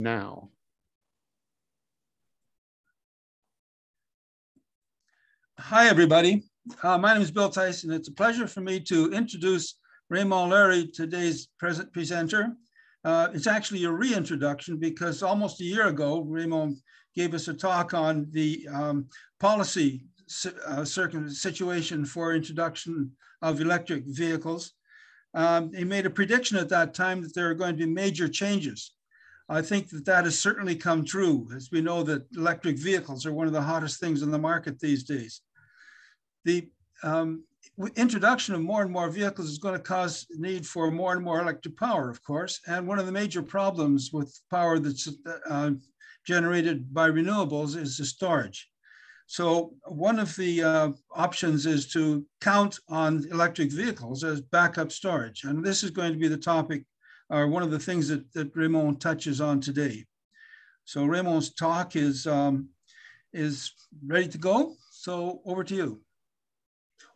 now. Hi, everybody. My name is Bill Tyson. It's a pleasure for me to introduce Raymond Leury, today's presenter. It's actually a reintroduction because almost a year ago, Raymond gave us a talk on the policy situation for introduction of electric vehicles. He made a prediction at that time that there are going to be major changes. I think that that has certainly come true, as we know that electric vehicles are one of the hottest things on the market these days. The introduction of more and more vehicles is going to cause the need for more and more electric power, of course. And one of the major problems with power that's generated by renewables is the storage. So one of the options is to count on electric vehicles as backup storage. And this is going to be the topic, or one of the things that Raymond touches on today. So Raymond's talk is ready to go. So over to you.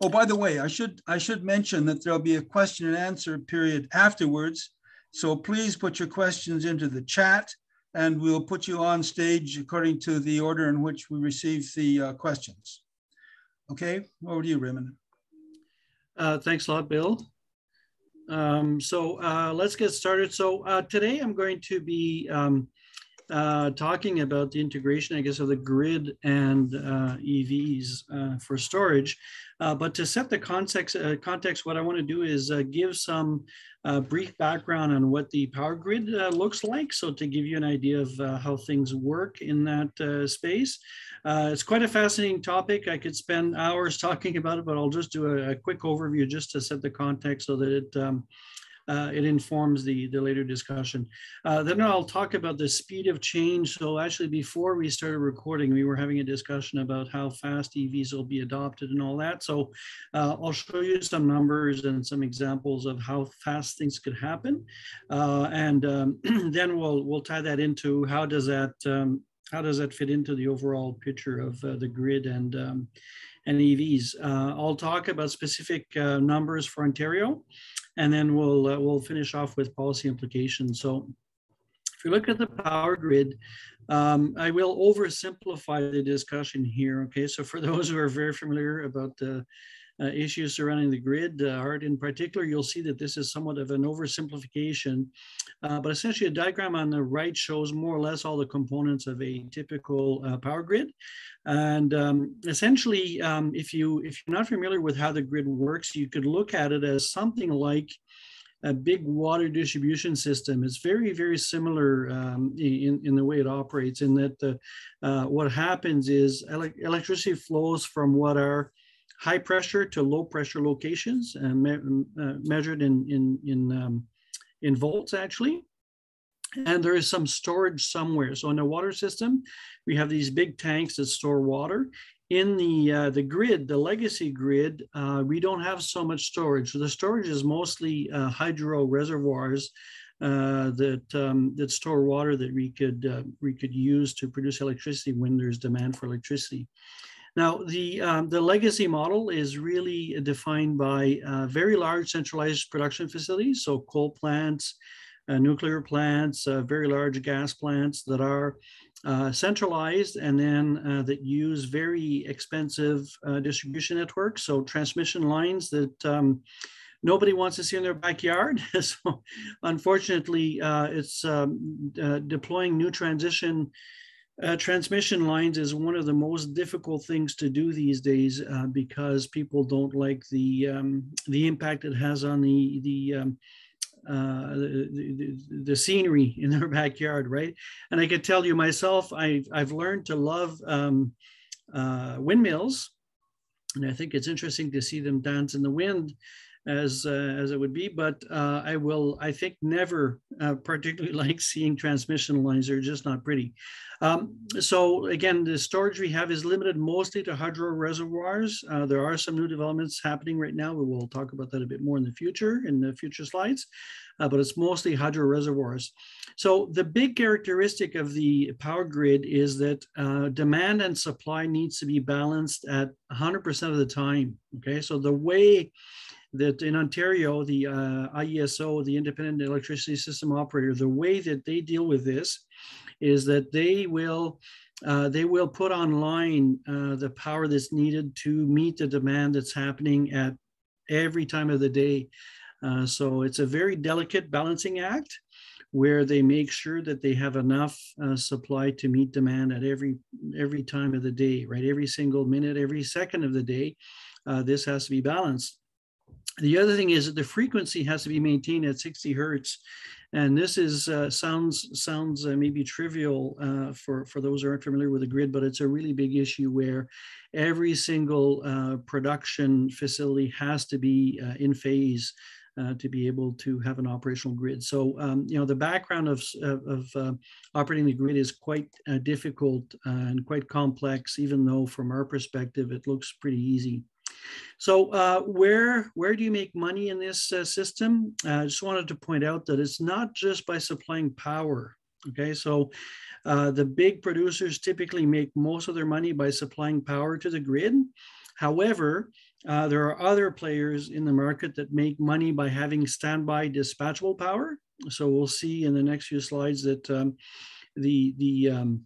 Oh, by the way, I should mention that there'll be a question and answer period afterwards. So please put your questions into the chat and we'll put you on stage according to the order in which we receive the questions. Okay, over to you, Raymond. Thanks a lot, Bill. Let's get started. So today I'm going to be talking about the integration, I guess, of the grid and EVs for storage. But to set the context, what I want to do is give some brief background on what the power grid looks like. So to give you an idea of how things work in that space. It's quite a fascinating topic. I could spend hours talking about it, but I'll just do a quick overview just to set the context so that it informs the later discussion. Then I'll talk about the speed of change. So actually, before we started recording, we were having a discussion about how fast EVs will be adopted and all that. So I'll show you some numbers and some examples of how fast things could happen. Then we'll tie that into how does that fit into the overall picture of the grid and EVs. I'll talk about specific numbers for Ontario. And then we'll finish off with policy implications. So if you look at the power grid, I will oversimplify the discussion here. Okay, so for those who are very familiar about the issues surrounding the grid, HART in particular, you'll see that this is somewhat of an oversimplification. But essentially, a diagram on the right shows more or less all the components of a typical power grid. And essentially, if you're not familiar with how the grid works, you could look at it as something like a big water distribution system. It's very, very similar in the way it operates, in that what happens is electricity flows from what are high pressure to low pressure locations, measured in volts, actually. And there is some storage somewhere. So in a water system, we have these big tanks that store water. In the grid, the legacy grid, we don't have so much storage. So the storage is mostly hydro reservoirs that store water that we could use to produce electricity when there's demand for electricity. Now, the legacy model is really defined by very large centralized production facilities, so coal plants, nuclear plants, very large gas plants that are centralized and then that use very expensive distribution networks, so transmission lines that nobody wants to see in their backyard. So unfortunately, it's deploying new transmission lines is one of the most difficult things to do these days because people don't like the impact it has on the scenery in their backyard, right? And I could tell you myself, I've learned to love windmills, and I think it's interesting to see them dance in the wind, as it would be, but I think never particularly like seeing transmission lines. They're just not pretty. So again, the storage we have is limited mostly to hydro reservoirs. There are some new developments happening right now. We will talk about that a bit more in the future slides, but it's mostly hydro reservoirs. So the big characteristic of the power grid is that demand and supply needs to be balanced at 100% of the time. Okay, so the way that in Ontario, the IESO, the Independent Electricity System Operator, the way that they deal with this is that they will put online the power that's needed to meet the demand that's happening at every time of the day. So it's a very delicate balancing act where they make sure that they have enough supply to meet demand at every time of the day, right? Every single minute, every second of the day, this has to be balanced. The other thing is that the frequency has to be maintained at 60 hertz. And this is sounds maybe trivial for those who aren't familiar with the grid, but it's a really big issue where every single production facility has to be in phase to be able to have an operational grid. So, the background of operating the grid is quite difficult and quite complex, even though from our perspective, it looks pretty easy. So where do you make money in this system? I just wanted to point out that it's not just by supplying power. Okay, so the big producers typically make most of their money by supplying power to the grid. However, there are other players in the market that make money by having standby dispatchable power. So we'll see in the next few slides that the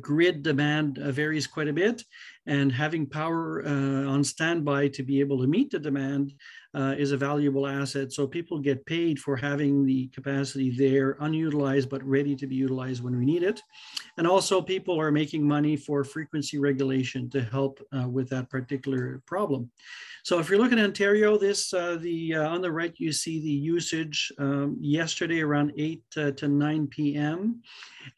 grid demand varies quite a bit, and having power on standby to be able to meet the demand is a valuable asset. So people get paid for having the capacity there unutilized, but ready to be utilized when we need it. And also people are making money for frequency regulation to help with that particular problem. So if you're looking at Ontario, this on the right, you see the usage yesterday around 8 to 9 p.m.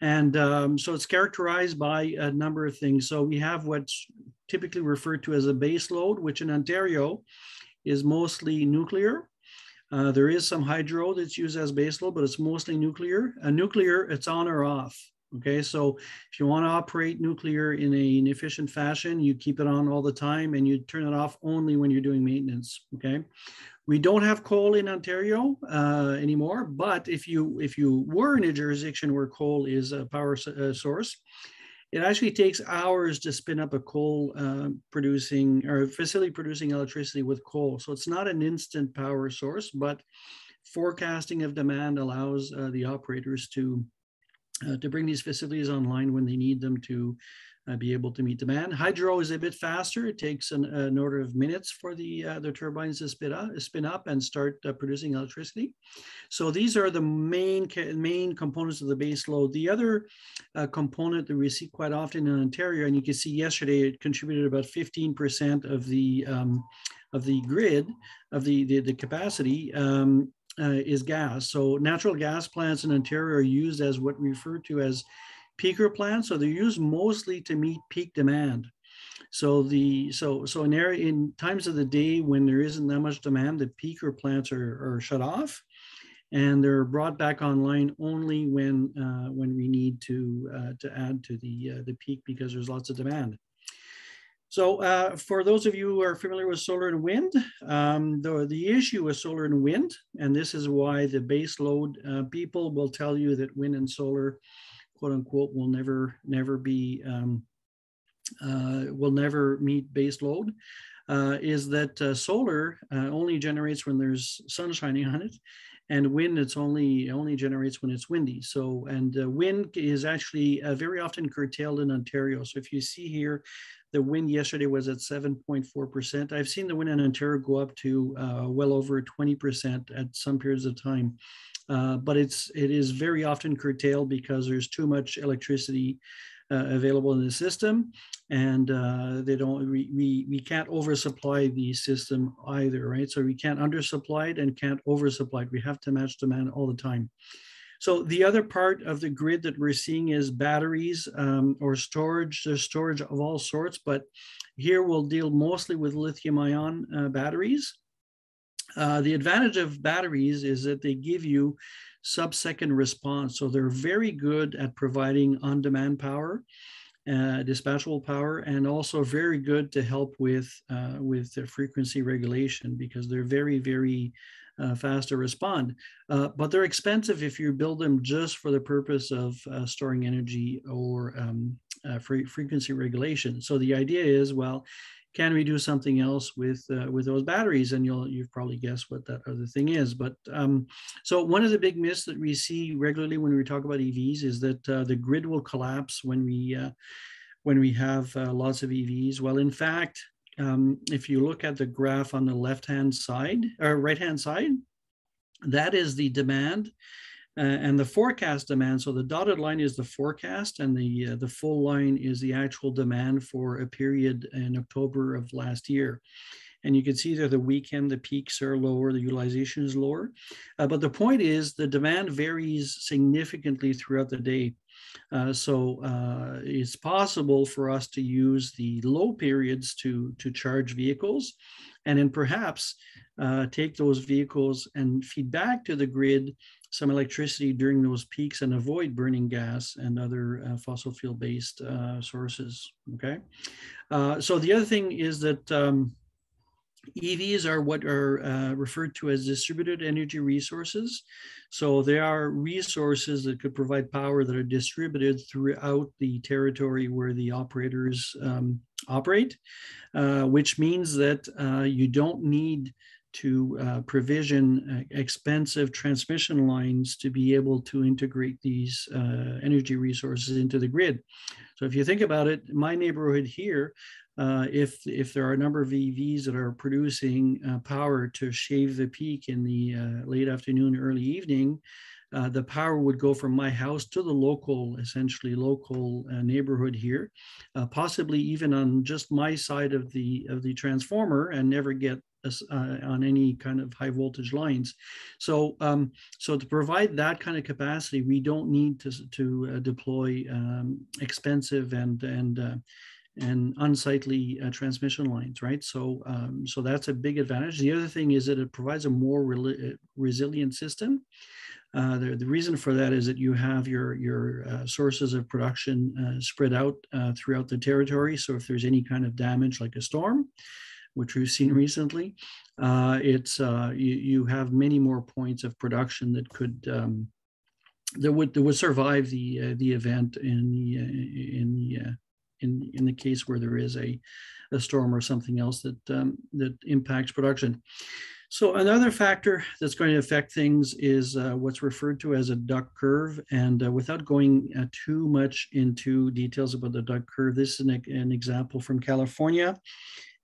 And so it's characterized by a number of things. So we have what's typically referred to as a base load, which in Ontario is mostly nuclear. There is some hydro that's used as base load, but it's mostly nuclear. Nuclear, it's on or off. Okay, so if you want to operate nuclear in an efficient fashion, you keep it on all the time and you turn it off only when you're doing maintenance. Okay, we don't have coal in Ontario anymore, but if you were in a jurisdiction where coal is a power source, it actually takes hours to spin up a coal producing or facility producing electricity with coal. So it's not an instant power source, but forecasting of demand allows the operators to bring these facilities online when they need them to be able to meet demand. Hydro is a bit faster. It takes an order of minutes for the turbines to spin up and start producing electricity. So these are the main components of the base load. The other component that we see quite often in Ontario, and you can see yesterday it contributed about 15% of the grid, of the capacity, is gas. So natural gas plants in Ontario are used as what we refer to as peaker plants. So they're used mostly to meet peak demand. So in times of the day when there isn't that much demand, the peaker plants are shut off, and they're brought back online only when we need to add to the peak because there's lots of demand. So for those of you who are familiar with solar and wind, the issue with solar and wind, and this is why the base load people will tell you that wind and solar, quote unquote, will never meet base load, is that solar only generates when there's sun shining on it, and wind it's only generates when it's windy. So wind is actually very often curtailed in Ontario. So if you see here, the wind yesterday was at 7.4%. I've seen the wind in Ontario go up to well over 20% at some periods of time. But it is very often curtailed because there's too much electricity available in the system, and we can't oversupply the system either, right? So we can't undersupply it and can't oversupply it. We have to match demand all the time. So the other part of the grid that we're seeing is batteries or storage. There's storage of all sorts, but here we'll deal mostly with lithium-ion batteries. The advantage of batteries is that they give you sub-second response. So they're very good at providing on-demand power, dispatchable power, and also very good to help with the frequency regulation because they're very, very fast to respond. But they're expensive if you build them just for the purpose of storing energy or frequency regulation. So the idea is, well, can we do something else with those batteries? And you've probably guessed what that other thing is. But so one of the big myths that we see regularly when we talk about EVs is that the grid will collapse when we have lots of EVs. Well, in fact, if you look at the graph on the left-hand side or right-hand side, that is the demand and the forecast demand. So the dotted line is the forecast, and the full line is the actual demand for a period in October of last year. And you can see there the weekend, the peaks are lower, the utilization is lower. But the point is the demand varies significantly throughout the day. So it's possible for us to use the low periods to charge vehicles, and then perhaps take those vehicles and feed back to the grid some electricity during those peaks and avoid burning gas and other fossil fuel-based sources, okay? So the other thing is that EVs are what are referred to as distributed energy resources. So they are resources that could provide power that are distributed throughout the territory where the operators operate, which means that you don't need to provision expensive transmission lines to be able to integrate these energy resources into the grid. So if you think about it, my neighborhood here, if there are a number of EVs that are producing power to shave the peak in the late afternoon, early evening, the power would go from my house to the local, essentially local neighborhood here, possibly even on just my side of the transformer, and never get on any kind of high voltage lines. So, so to provide that kind of capacity, we don't need to deploy expensive and unsightly transmission lines, right? So, so that's a big advantage. The other thing is that it provides a more resilient system. The reason for that is that you have your sources of production spread out throughout the territory. So if there's any kind of damage like a storm, which we've seen recently, you have many more points of production that could that would survive the event in the case where there is a storm or something else that impacts production. So another factor that's going to affect things is what's referred to as a duck curve. And without going too much into details about the duck curve, this is an example from California.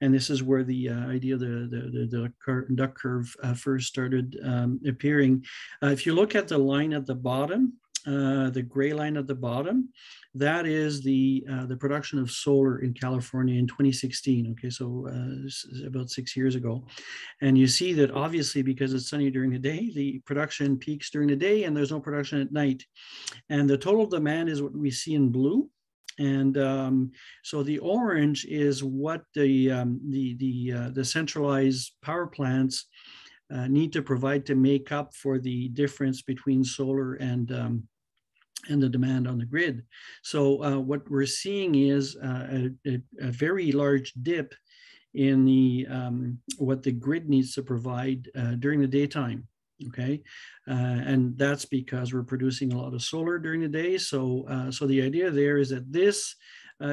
And this is where the idea of the duck curve first started appearing. If you look at the line at the bottom, the gray line at the bottom, that is the production of solar in California in 2016. Okay, so about 6 years ago. And you see that obviously because it's sunny during the day, the production peaks during the day and there's no production at night. And the total demand is what we see in blue. And so the orange is what the centralized power plants need to provide to make up for the difference between solar and the demand on the grid. So what we're seeing is a very large dip in the what the grid needs to provide during the daytime. Okay, and that's because we're producing a lot of solar during the day. So, so the idea there is that this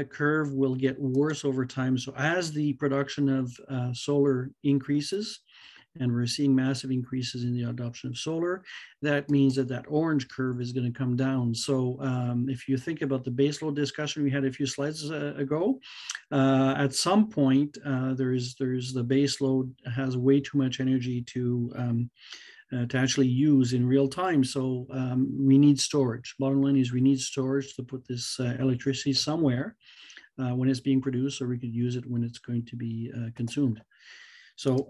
curve will get worse over time. So as the production of solar increases, and we're seeing massive increases in the adoption of solar, that means that that orange curve is going to come down. So if you think about the baseload discussion we had a few slides ago, at some point, there's the baseload has way too much energy to actually use in real time. So we need storage. Bottom line is we need storage to put this electricity somewhere when it's being produced, so we could use it when it's going to be consumed. So,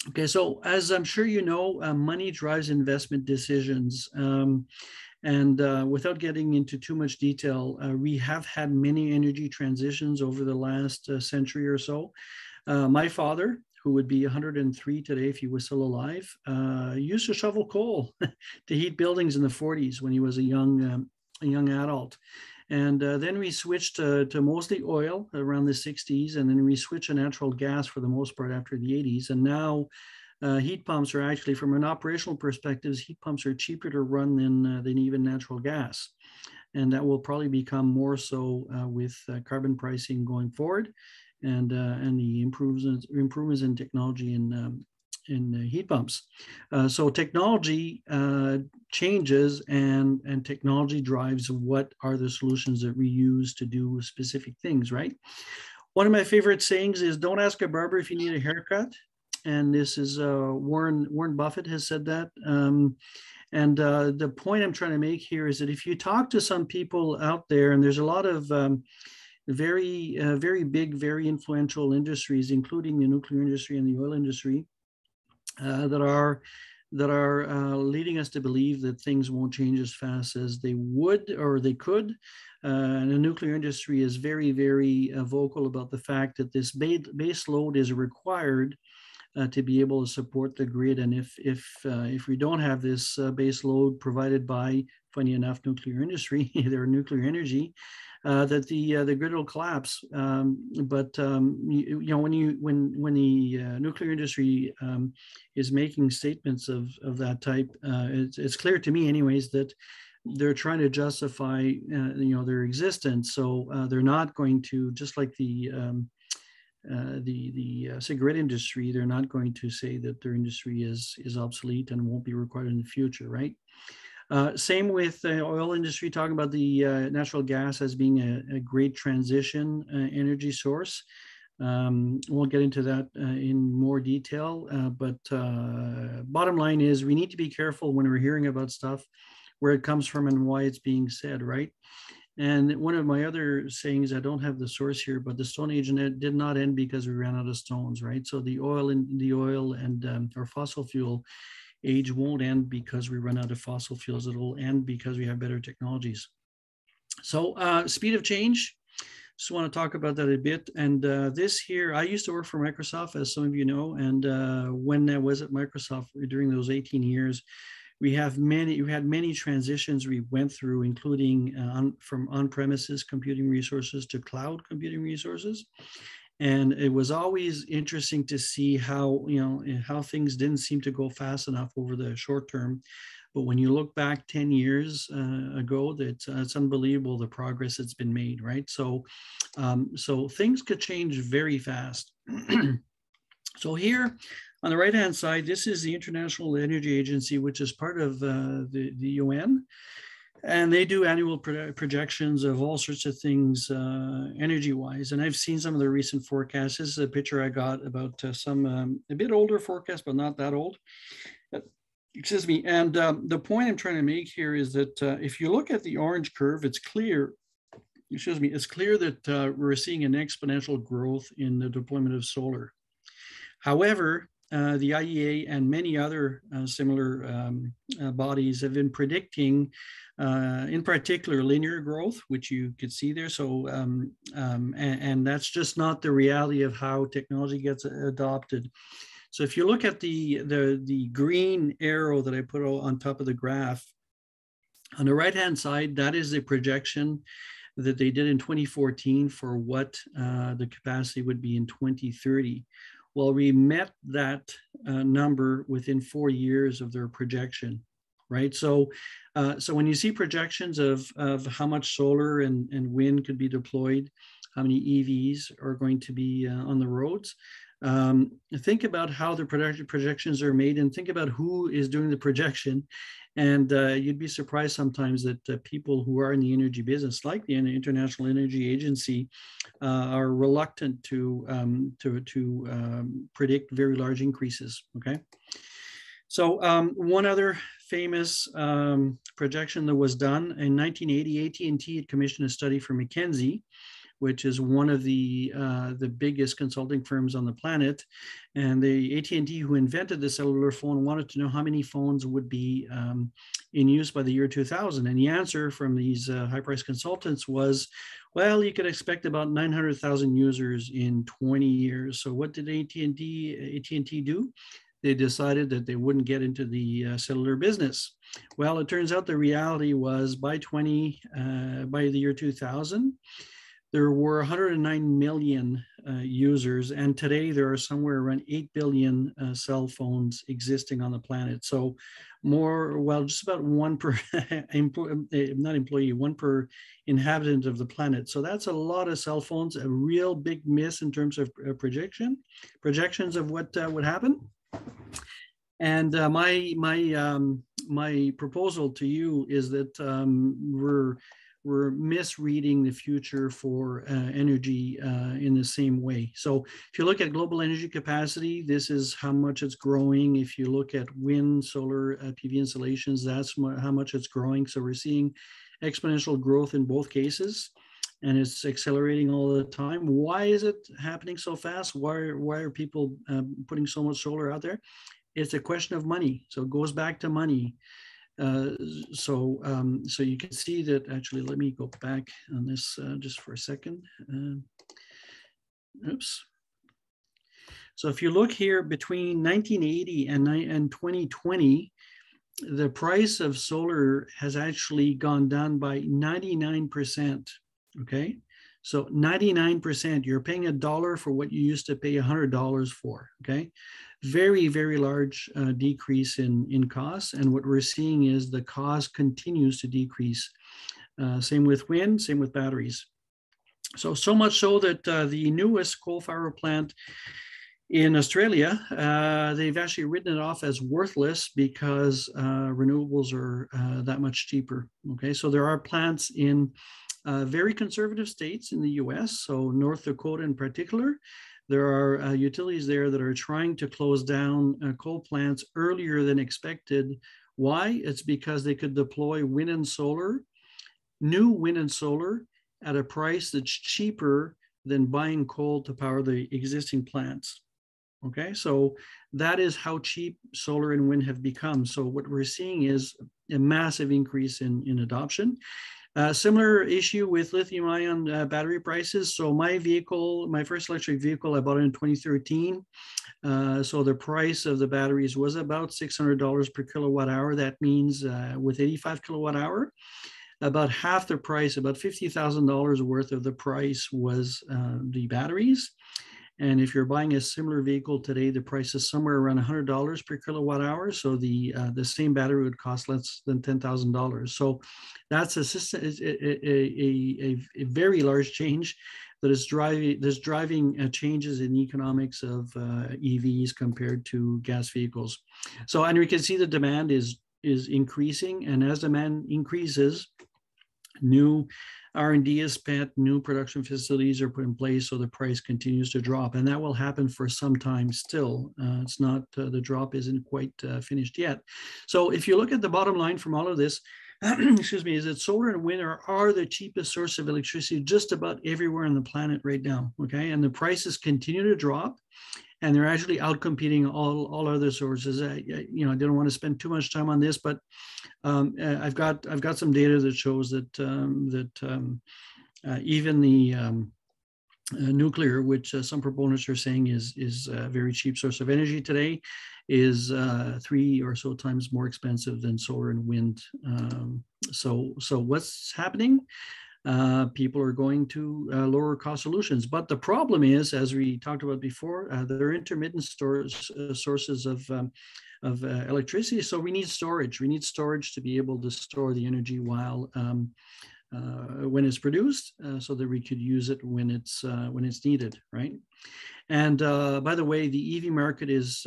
okay, so as I'm sure you know, money drives investment decisions. And without getting into too much detail, we have had many energy transitions over the last century or so. My father, who would be 103 today if he was still alive, used to shovel coal to heat buildings in the 40s when he was a young adult. And then we switched to mostly oil around the 60s, and then we switched to natural gas for the most part after the 80s. And now heat pumps are actually, from an operational perspective, heat pumps are cheaper to run than even natural gas. And that will probably become more so with carbon pricing going forward. and the improvements in technology in heat pumps. So technology changes, and technology drives what are the solutions that we use to do specific things, right? One of my favorite sayings is, don't ask a barber if you need a haircut. And this is Warren Buffett has said that. The point I'm trying to make here is that if you talk to some people out there, and there's a lot of very big, very influential industries, including the nuclear industry and the oil industry, that are leading us to believe that things won't change as fast as they would or they could. And the nuclear industry is very, very vocal about the fact that this base load is required to be able to support the grid. And if we don't have this base load provided by, funny enough, nuclear industry, their nuclear energy, that the grid will collapse. But you know, when the nuclear industry is making statements of that type, it's clear to me, anyways, that they're trying to justify you know, their existence. So they're not going to, just like the cigarette industry, they're not going to say that their industry is obsolete and won't be required in the future, right? Same with the oil industry, talking about the natural gas as being a great transition energy source. We'll get into that in more detail, but bottom line is we need to be careful when we're hearing about stuff, where it comes from and why it's being said, right? And one of my other sayings, I don't have the source here, but the Stone Age did not end because we ran out of stones, right? So the oil and or fossil fuel age won't end because we run out of fossil fuels. It'll end because we have better technologies. So speed of change, just want to talk about that a bit. And this here, I used to work for Microsoft, as some of you know, and when I was at Microsoft during those 18 years, we had many transitions we went through, including from on-premises computing resources to cloud computing resources. And it was always interesting to see how, you know, how things didn't seem to go fast enough over the short term. But when you look back 10 years ago, it's unbelievable the progress that's been made, right? So, so things could change very fast. So here on the right-hand side, this is the International Energy Agency, which is part of the UN. And they do annual projections of all sorts of things energy-wise. And I've seen some of the recent forecasts. This is a picture I got about some a bit older forecast, but not that old. Excuse me. And the point I'm trying to make here is that if you look at the orange curve, it's clear, excuse me, it's clear that we're seeing an exponential growth in the deployment of solar. However, the IEA and many other similar bodies have been predicting, in particular, linear growth, which you could see there. So, and that's just not the reality of how technology gets adopted. So if you look at the green arrow that I put on top of the graph, on the right-hand side, that is the projection that they did in 2014 for what the capacity would be in 2030. Well, we met that number within 4 years of their projection, right? So, so when you see projections of how much solar and wind could be deployed, how many EVs are going to be on the roads, think about how the projections are made, and think about who is doing the projection. And you'd be surprised sometimes that people who are in the energy business, like the International Energy Agency, are reluctant to predict very large increases. Okay, so one other famous projection that was done in 1980, AT&T had commissioned a study for McKinsey, which is one of the biggest consulting firms on the planet. And the AT&T, who invented the cellular phone, wanted to know how many phones would be in use by the year 2000. And the answer from these high-priced consultants was, well, you could expect about 900,000 users in 20 years. So what did AT&T do? They decided that they wouldn't get into the cellular business. Well, it turns out the reality was by the year 2000, there were 109 million users, and today there are somewhere around 8 billion cell phones existing on the planet. So just about one per, not employee, one per inhabitant of the planet. So that's a lot of cell phones, a real big miss in terms of projections of what would happen. And my proposal to you is that we're misreading the future for energy in the same way. So if you look at global energy capacity, this is how much it's growing. If you look at wind, solar, PV installations, that's how much it's growing. So we're seeing exponential growth in both cases, and it's accelerating all the time. Why is it happening so fast? Why are people putting so much solar out there? It's a question of money. So it goes back to money. So you can see that. Actually, let me go back on this just for a second. Oops. So if you look here between 1980 and 2020, the price of solar has actually gone down by 99%. Okay, so 99%. You're paying $1 for what you used to pay $100 for. Okay. Very, very large decrease in costs. And what we're seeing is the cost continues to decrease. Same with wind, same with batteries. So much so that the newest coal-fired plant in Australia, they've actually written it off as worthless because renewables are that much cheaper. Okay, so there are plants in very conservative states in the US, so North Dakota in particular. There are utilities there that are trying to close down coal plants earlier than expected. Why? It's because they could deploy wind and solar, new wind and solar, at a price that's cheaper than buying coal to power the existing plants. Okay, so that is how cheap solar and wind have become. So what we're seeing is a massive increase in adoption. Similar issue with lithium-ion battery prices. So my first electric vehicle, I bought it in 2013. So the price of the batteries was about $600 per kilowatt hour. That means with 85 kilowatt hour, about half the price, about $50,000 worth of the price was the batteries. And if you're buying a similar vehicle today, the price is somewhere around $100 per kilowatt hour. So the same battery would cost less than $10,000. So that's a very large change that is driving changes in the economics of EVs compared to gas vehicles. So, and we can see the demand is increasing, and as demand increases, new R&D is spent, new production facilities are put in place, so the price continues to drop, and that will happen for some time still. It's not, the drop isn't quite finished yet. So if you look at the bottom line from all of this, excuse me, is that solar and wind are the cheapest source of electricity just about everywhere on the planet right now, okay? And the prices continue to drop, and they're actually outcompeting all other sources. I didn't want to spend too much time on this, but I've got some data that shows that even the nuclear, which some proponents are saying is a very cheap source of energy today, is 3 or so times more expensive than solar and wind. So what's happening? People are going to lower cost solutions. But the problem is, as we talked about before, there are intermittent sources of electricity. So we need storage. We need storage to be able to store the energy while when it's produced, so that we could use it when it's needed, right? And by the way, the EV market is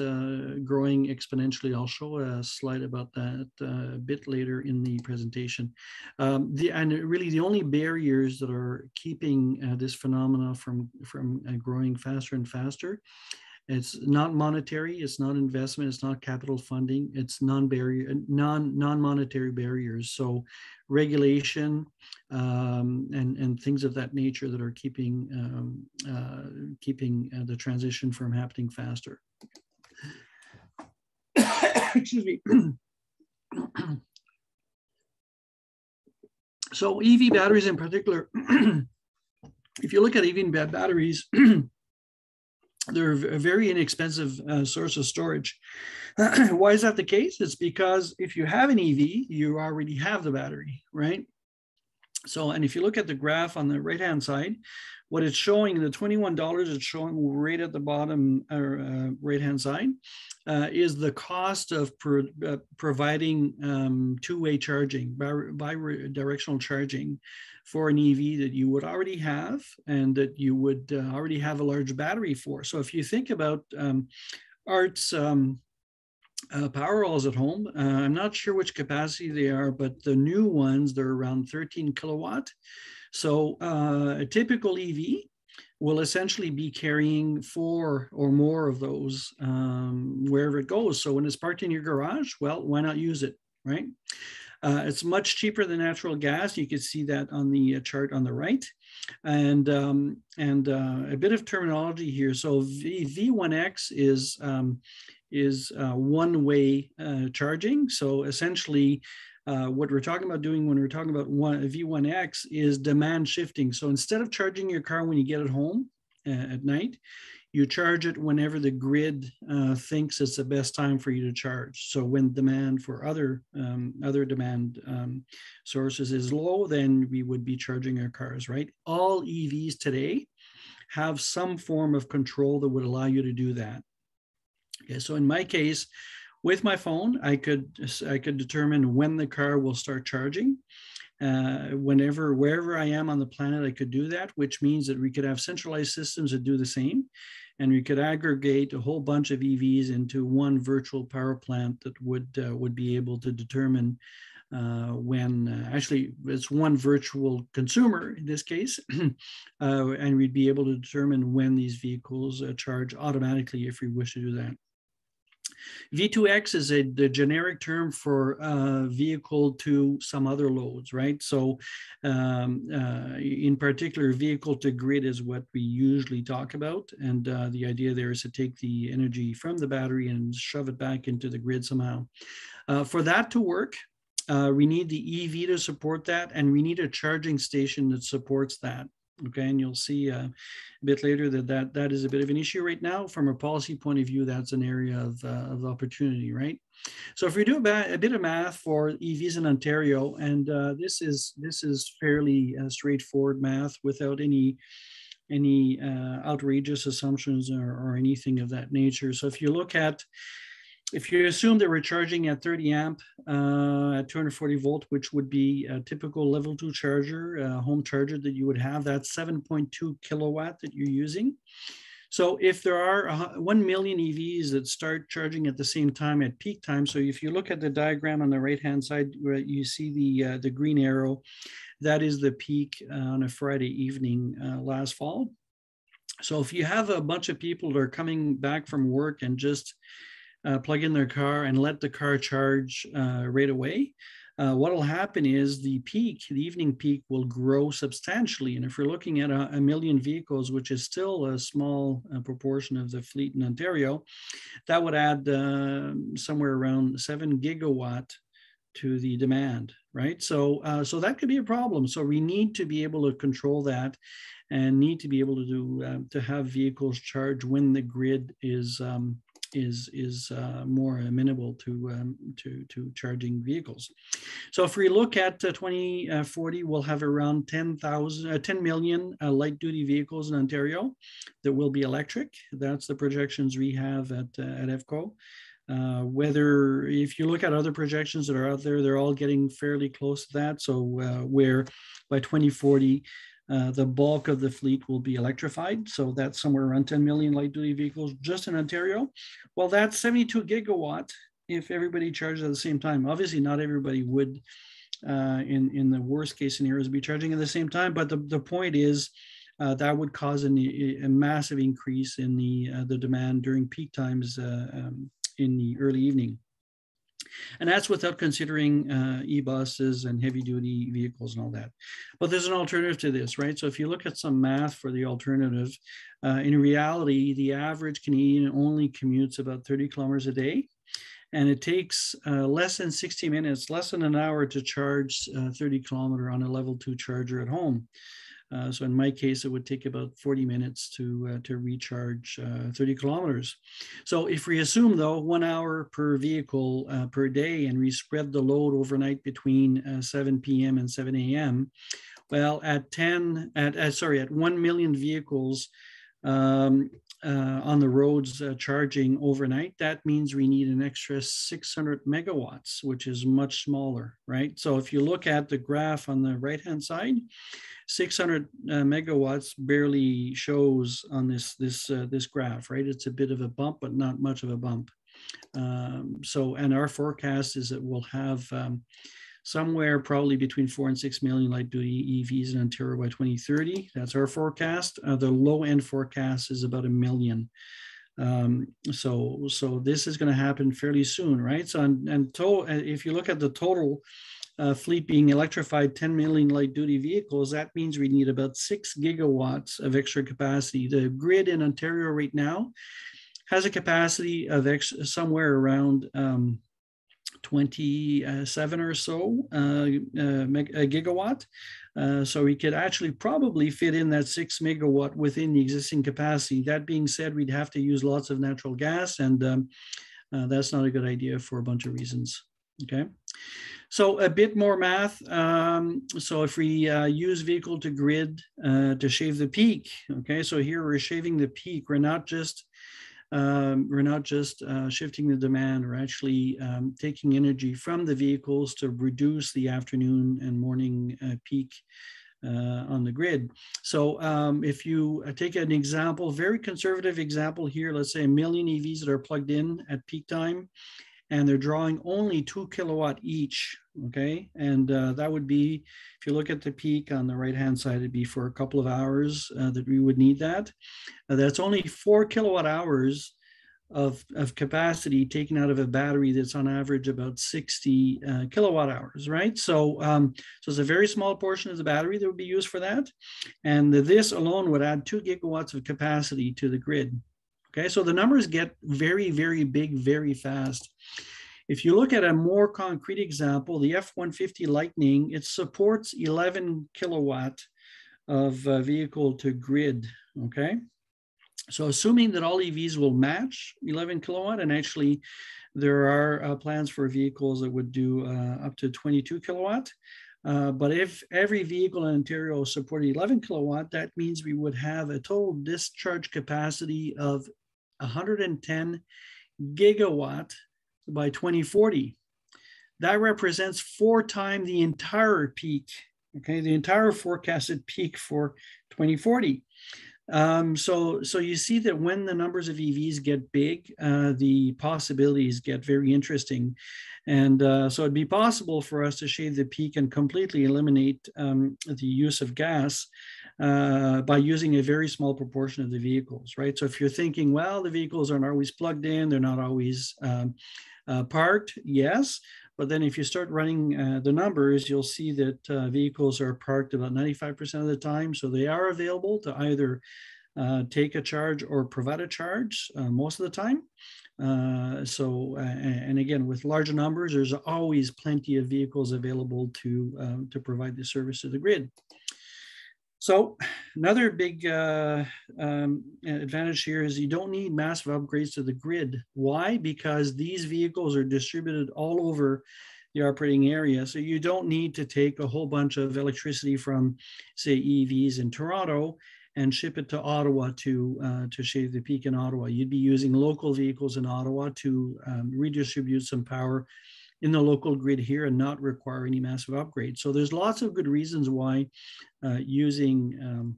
growing exponentially. I'll show a slide about that a bit later in the presentation. And really the only barriers that are keeping this phenomena from growing faster and faster, it's not monetary, it's not investment, it's not capital funding, it's non-monetary barriers. So regulation and things of that nature that are keeping the transition from happening faster. Excuse me. So EV batteries in particular, if you look at EV batteries, they're a very inexpensive source of storage. Why is that the case? It's because if you have an EV, you already have the battery, right? So, and if you look at the graph on the right-hand side, what it's showing, the $21 it's showing right at the bottom right-hand side is the cost of providing two-way charging, bi-directional charging for an EV that you would already have and that you would already have a large battery for. So if you think about Art's Powerwalls at home, I'm not sure which capacity they are, but the new ones, they're around 13 kilowatt. So a typical EV will essentially be carrying 4 or more of those wherever it goes. So when it's parked in your garage, well, why not use it, right? It's much cheaper than natural gas. You can see that on the chart on the right. And a bit of terminology here. So V1X is one-way charging. So essentially, what we're talking about doing when we're talking about V1X is demand shifting. So instead of charging your car when you get it home at night, you charge it whenever the grid thinks it's the best time for you to charge. So when demand for other demand sources is low, then we would be charging our cars, right? All EVs today have some form of control that would allow you to do that. Okay, so in my case, with my phone, I could determine when the car will start charging. Wherever I am on the planet, I could do that, which means that we could have centralized systems that do the same. And we could aggregate a whole bunch of EVs into one virtual power plant that would be able to determine when, actually it's one virtual consumer in this case, and we'd be able to determine when these vehicles charge automatically if we wish to do that. V2X is the generic term for vehicle to some other loads, right? So in particular, vehicle to grid is what we usually talk about. And the idea there is to take the energy from the battery and shove it back into the grid somehow. For that to work, we need the EV to support that, and we need a charging station that supports that. Okay, and you'll see a bit later that is a bit of an issue right now. From a policy point of view, that's an area of opportunity, right? So if we do a bit of math for EVs in Ontario, and this is fairly straightforward math without any outrageous assumptions or anything of that nature. So if you assume that we're charging at 30 amp at 240 volt, which would be a typical level 2 charger, home charger that you would have, that's 7.2 kilowatt that you're using. So if there are 1 million EVs that start charging at the same time at peak time, so if you look at the diagram on the right-hand side, where you see the green arrow, that is the peak on a Friday evening last fall. So if you have a bunch of people that are coming back from work and just plug in their car and let the car charge right away, what will happen is the evening peak will grow substantially. And if we're looking at a million vehicles, which is still a small proportion of the fleet in Ontario, that would add somewhere around 7 gigawatt to the demand, right? So that could be a problem. So we need to be able to control that and need to be able to do to have vehicles charge when the grid is more amenable to charging vehicles. So if we look at 2040, we'll have around 10 million light duty vehicles in Ontario that will be electric. That's the projections we have at EFCO. Whether if you look at other projections that are out there, they're all getting fairly close to that. So where by 2040, the bulk of the fleet will be electrified. So that's somewhere around 10 million light duty vehicles just in Ontario. Well, that's 72 gigawatt if everybody charges at the same time. Obviously, not everybody would, in the worst case scenarios, be charging at the same time. But the point is that would cause a massive increase in the demand during peak times in the early evening. And that's without considering e-buses and heavy duty vehicles and all that. But there's an alternative to this, right? So if you look at some math for the alternative, in reality, the average Canadian only commutes about 30 kilometers a day. And it takes less than 60 minutes, less than an hour to charge 30 kilometer on a level 2 charger at home. So in my case, it would take about 40 minutes to recharge 30 kilometers. So if we assume, though, 1 hour per vehicle per day, and we spread the load overnight between 7 p.m. and 7 a.m., Well, at 1 million vehicles on the roads charging overnight, that means we need an extra 600 megawatts, which is much smaller, right? So if you look at the graph on the right-hand side, 600 megawatts barely shows on this graph, right? It's a bit of a bump, but not much of a bump. And our forecast is that we'll have somewhere probably between 4 and 6 million light-duty EVs in Ontario by 2030. That's our forecast. The low-end forecast is about 1 million. So this is going to happen fairly soon, right? So if you look at the total fleet being electrified, 10 million light-duty vehicles, that means we need about 6 gigawatts of extra capacity. The grid in Ontario right now has a capacity of somewhere around 27 or so gigawatt. So we could actually probably fit in that 6 megawatt within the existing capacity. That being said, we'd have to use lots of natural gas, and that's not a good idea for a bunch of reasons. Okay, so a bit more math. So if we use vehicle to grid to shave the peak, okay, so here we're shaving the peak. We're not just shifting the demand. We're actually taking energy from the vehicles to reduce the afternoon and morning peak on the grid. So if you take an example, very conservative example here, let's say 1 million EVs that are plugged in at peak time, and they're drawing only 2 kilowatt each, okay? And that would be, if you look at the peak on the right-hand side, it'd be for a couple of hours that we would need that. That's only 4 kilowatt hours of capacity taken out of a battery that's on average about 60 kilowatt hours, right? So, so it's a very small portion of the battery that would be used for that. And this alone would add 2 gigawatts of capacity to the grid. Okay, so the numbers get very, very big, very fast. If you look at a more concrete example, the F-150 Lightning, it supports 11 kilowatt of vehicle to grid, okay? So assuming that all EVs will match 11 kilowatt, and actually there are plans for vehicles that would do up to 22 kilowatt. But if every vehicle in Ontario supported 11 kilowatt, that means we would have a total discharge capacity of 110 gigawatt by 2040. That represents 4 times the entire peak, okay, the entire forecasted peak for 2040. So you see that when the numbers of EVs get big, the possibilities get very interesting. And so it'd be possible for us to shave the peak and completely eliminate the use of gas by using a very small proportion of the vehicles, right? So if you're thinking, well, the vehicles aren't always plugged in, they're not always parked, yes. But then if you start running the numbers, you'll see that vehicles are parked about 95% of the time. So they are available to either take a charge or provide a charge most of the time. And again, with larger numbers, there's always plenty of vehicles available to provide the service to the grid. So another big advantage here is you don't need massive upgrades to the grid. Why? Because these vehicles are distributed all over the operating area. So you don't need to take a whole bunch of electricity from, say, EVs in Toronto and ship it to Ottawa to shave the peak in Ottawa. You'd be using local vehicles in Ottawa to redistribute some power in the local grid here and not require any massive upgrades. So there's lots of good reasons why using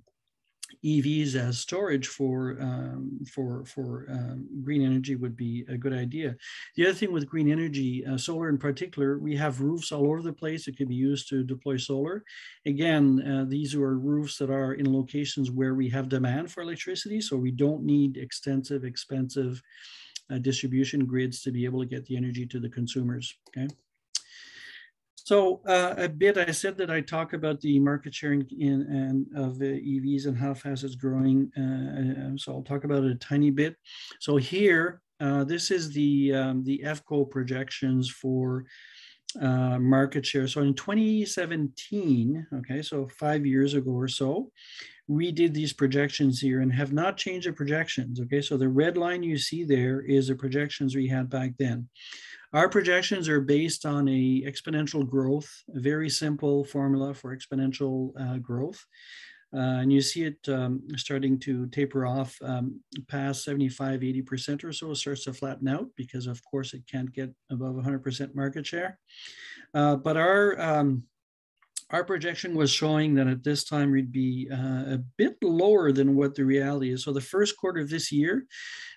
EVs as storage for green energy would be a good idea. The other thing with green energy, solar in particular, we have roofs all over the place that could be used to deploy solar. Again, these are roofs that are in locations where we have demand for electricity, so we don't need extensive, expensive distribution grids to be able to get the energy to the consumers, okay? So a bit, I said that I talk about the market share of EVs and how fast it's growing. So I'll talk about it a tiny bit. So here, this is the EFCO projections for market share. So in 2017, okay, so 5 years ago or so, redid these projections here and have not changed the projections. Okay, so the red line you see there is the projections we had back then. Our projections are based on a exponential growth, a very simple formula for exponential growth. And you see it starting to taper off past 75, 80% or so. It starts to flatten out because, of course, it can't get above 100% market share. But our projection was showing that at this time we'd be a bit lower than what the reality is. So the first quarter of this year,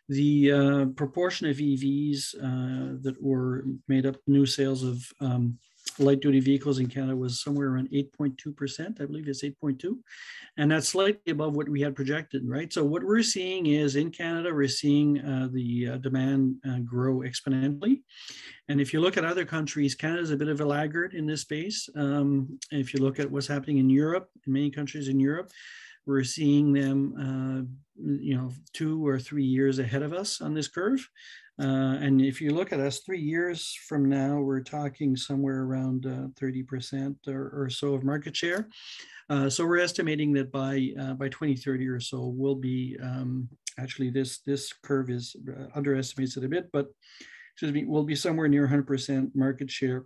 the proportion of EVs that were made up new sales of light duty vehicles in Canada was somewhere around 8.2%. I believe it's 8.2. And that's slightly above what we had projected, right? So what we're seeing is in Canada, we're seeing the demand grow exponentially. And if you look at other countries, Canada is a bit of a laggard in this space. If you look at what's happening in Europe, in many countries in Europe, we're seeing them, 2 or 3 years ahead of us on this curve. And if you look at us 3 years from now, we're talking somewhere around 30% or so of market share. So we're estimating that by 2030 or so, we'll be, actually this curve is underestimates it a bit, but we'll be somewhere near 100% market share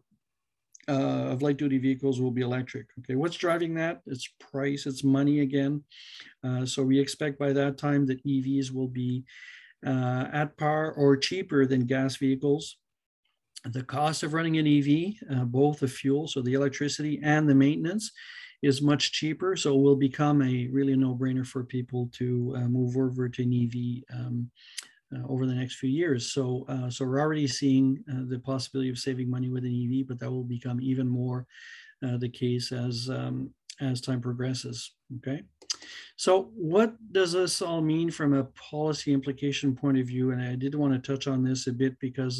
of light duty vehicles will be electric. Okay, what's driving that? It's price, it's money again. So we expect by that time that EVs will be at par or cheaper than gas vehicles. The cost of running an EV, both the fuel, so the electricity and the maintenance, is much cheaper. So it will become a really no-brainer for people to move over to an EV over the next few years. So we're already seeing the possibility of saving money with an EV, but that will become even more the case as time progresses. Okay. So what does this all mean from a policy implication point of view? And I did want to touch on this a bit because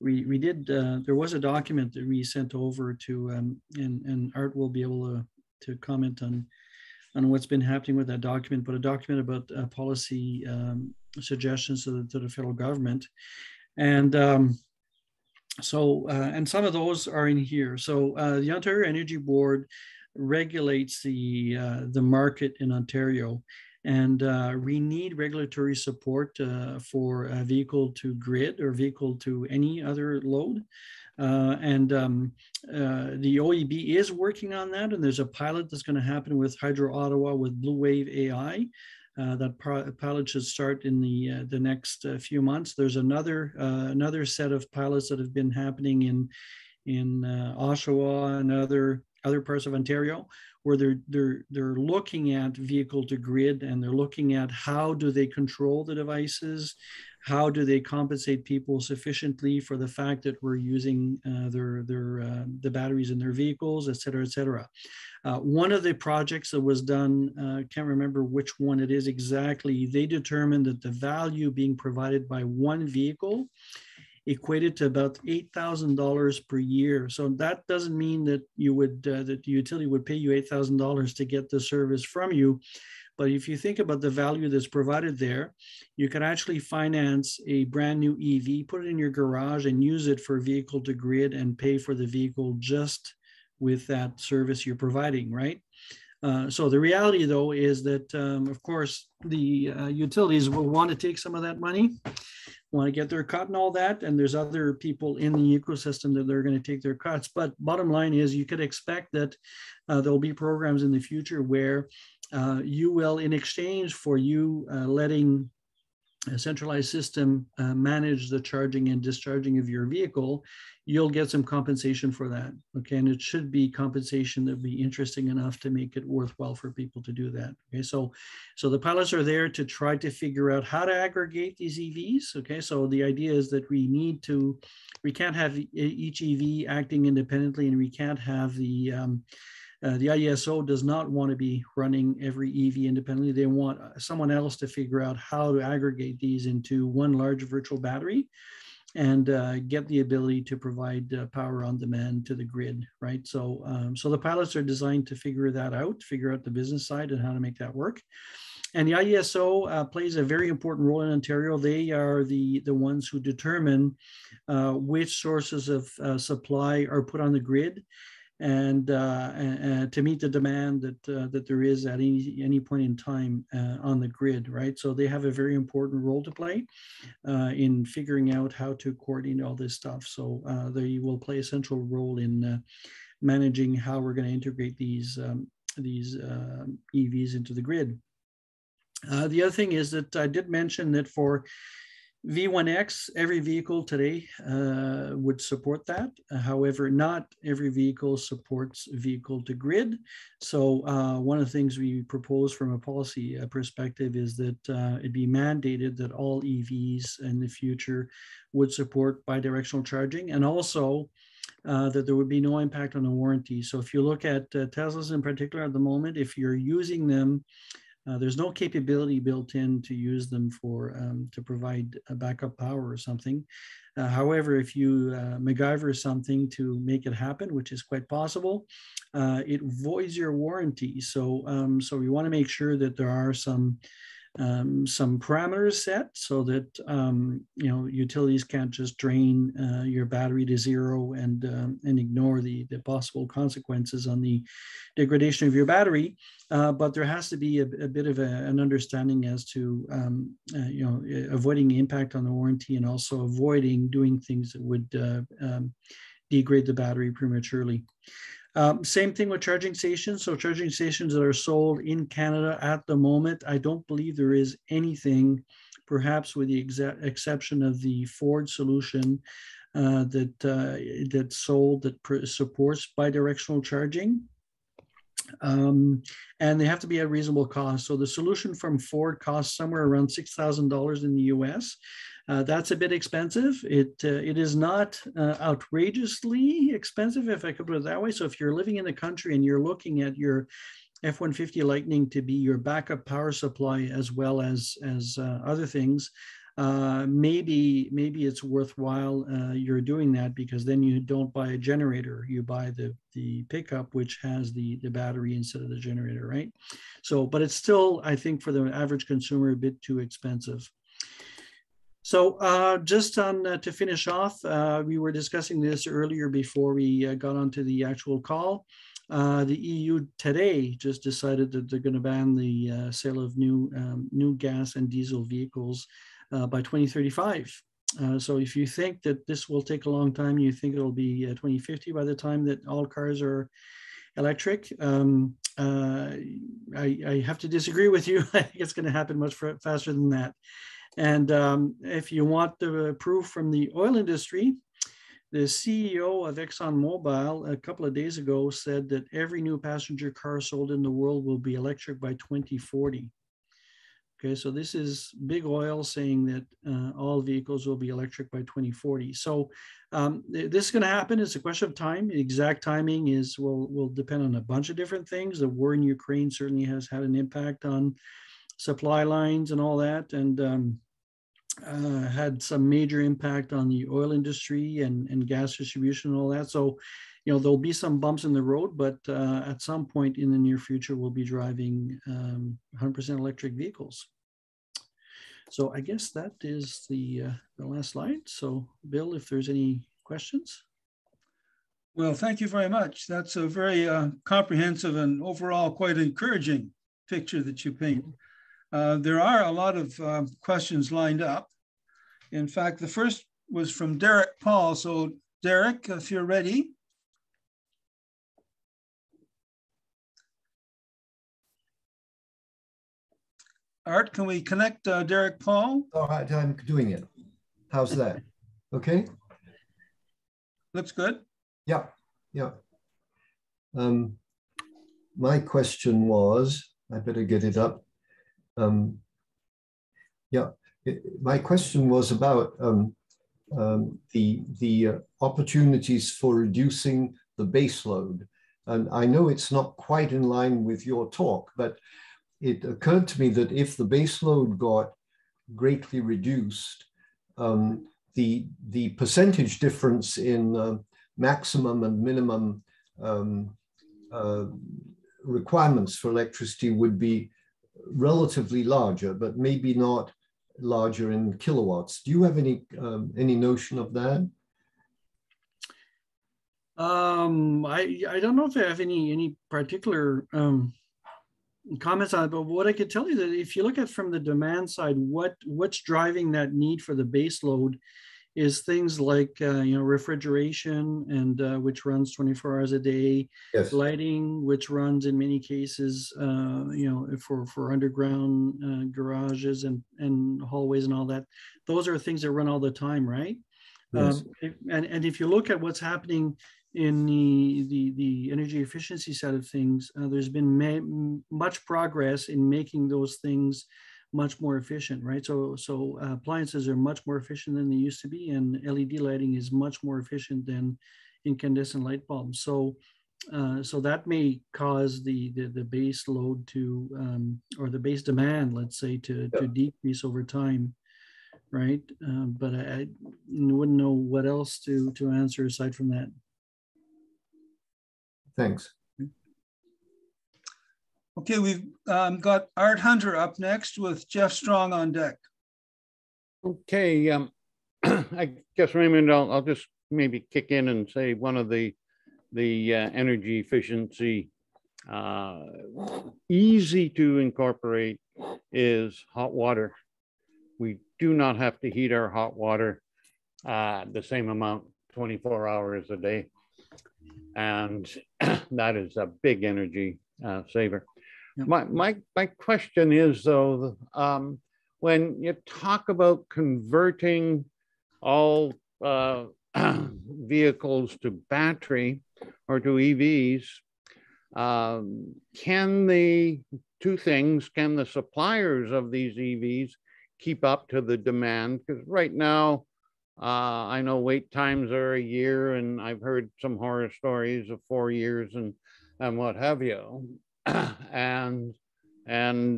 there was a document that we sent over to, and Art will be able to comment on what's been happening with that document, but a document about policy suggestions to the federal government. And and some of those are in here. So the Ontario Energy Board regulates the market in Ontario, and we need regulatory support for a vehicle to grid or vehicle to any other load. The OEB is working on that, and there's a pilot that's going to happen with Hydro Ottawa with Blue Wave AI. That pilot should start in the next few months. There's another set of pilots that have been happening in Oshawa and other parts of Ontario, where they're looking at vehicle to grid, and they're looking at how do they control the devices, how do they compensate people sufficiently for the fact that we're using the batteries in their vehicles, et cetera, et cetera. One of the projects that was done, can't remember which one it is exactly, they determined that the value being provided by one vehicle equated to about $8,000 per year. So that doesn't mean that that the utility would pay you $8,000 to get the service from you. But if you think about the value that's provided there, you can actually finance a brand new EV, put it in your garage and use it for vehicle to grid and pay for the vehicle just with that service you're providing, right? So the reality, though, is that, of course, the utilities will want to take some of that money, want to get their cut and all that, and there's other people in the ecosystem that they're going to take their cuts. But bottom line is you could expect that there'll be programs in the future where you will, in exchange for you letting a centralized system manage the charging and discharging of your vehicle, you'll get some compensation for that. Okay, and it should be compensation that would be interesting enough to make it worthwhile for people to do that. Okay, so the pilots are there to try to figure out how to aggregate these EVs. Okay, so the idea is that we can't have each EV acting independently, and we can't have the IESO does not want to be running every EV independently. They want someone else to figure out how to aggregate these into one large virtual battery and get the ability to provide power on demand to the grid, right? So the pilots are designed to figure that out, figure out the business side and how to make that work. And the IESO plays a very important role in Ontario. They are the ones who determine which sources of supply are put on the grid and to meet the demand that there is at any point in time on the grid, right? So they have a very important role to play in figuring out how to coordinate all this stuff. So they will play a central role in managing how we're going to integrate these EVs into the grid. The other thing is that I did mention that for V1X, every vehicle today would support that. However, not every vehicle supports vehicle to grid. So one of the things we propose from a policy perspective is that it be mandated that all EVs in the future would support bidirectional charging, and also that there would be no impact on the warranty. So if you look at Teslas in particular at the moment, if you're using them, there's no capability built in to use them for to provide a backup power or something. However, if you MacGyver something to make it happen, which is quite possible, it voids your warranty. So so we want to make sure that there are some parameters set so that you know, utilities can't just drain your battery to zero and ignore the possible consequences on the degradation of your battery. But there has to be a bit of an understanding as to you know, avoiding the impact on the warranty, and also avoiding doing things that would degrade the battery prematurely. Same thing with charging stations. So charging stations that are sold in Canada at the moment, I don't believe there is anything, perhaps with the exception of the Ford solution that's sold that supports bidirectional charging. And they have to be at reasonable cost. So the solution from Ford costs somewhere around $6,000 in the US. That's a bit expensive. It is not outrageously expensive, if I could put it that way. So if you're living in the country and you're looking at your F-150 Lightning to be your backup power supply as well as other things, maybe it's worthwhile you're doing that, because then you don't buy a generator, you buy the pickup, which has the battery instead of the generator, right? So, but it's still, I think, for the average consumer, a bit too expensive. So just on to finish off, we were discussing this earlier before we got onto the actual call. The EU today just decided that they're going to ban the sale of new gas and diesel vehicles by 2035. So if you think that this will take a long time, you think it'll be 2050 by the time that all cars are electric, I have to disagree with you. I think it's going to happen much faster than that. And if you want the proof from the oil industry, the CEO of ExxonMobil a couple of days ago said that every new passenger car sold in the world will be electric by 2040. Okay, so this is big oil saying that all vehicles will be electric by 2040. So this is going to happen. It's a question of time. The exact timing will depend on a bunch of different things. The war in Ukraine certainly has had an impact on supply lines and all that, and had some major impact on the oil industry and gas distribution and all that. So, you know, there'll be some bumps in the road, but at some point in the near future, we'll be driving 100% electric vehicles. So I guess that is the last slide. So Bill, if there's any questions. Well, thank you very much. That's a very comprehensive and overall quite encouraging picture that you paint. There are a lot of questions lined up. In fact, the first was from Derek Paul. So Derek, if you're ready. Art, can we connect Derek Paul? All right, I'm doing it. How's that? Okay. Looks good. Yeah, yeah. My question was, I better get it up. My question was about the opportunities for reducing the base load. And I know it's not quite in line with your talk, but it occurred to me that if the base load got greatly reduced, the percentage difference in maximum and minimum requirements for electricity would be relatively larger, but maybe not larger in kilowatts. Do you have any notion of that? I don't know if I have any particular comments on it, but what I could tell you that if you look at from the demand side, what's driving that need for the base load is things like refrigeration and which runs 24 hours a day, Yes. lighting, which runs in many cases for underground garages and hallways and all that. Those are things that run all the time, right? Yes. And if you look at what's happening in the energy efficiency side of things, there's been much progress in making those things much more efficient, right? So appliances are much more efficient than they used to be, and LED lighting is much more efficient than incandescent light bulbs. So that may cause the base load to or the base demand, let's say, to decrease over time, right? But I wouldn't know what else to answer aside from that. Thanks. Okay, we've got Art Hunter up next with Jeff Strong on deck. Okay, I guess, Raymond, I'll just maybe kick in and say one of the energy efficiency easy to incorporate is hot water. We do not have to heat our hot water the same amount 24 hours a day. And that is a big energy saver. Yep. My question is, though, when you talk about converting all vehicles to battery or to EVs, can the suppliers of these EVs keep up to the demand? Because right now, I know wait times are a year, and I've heard some horror stories of 4 years and what have you. And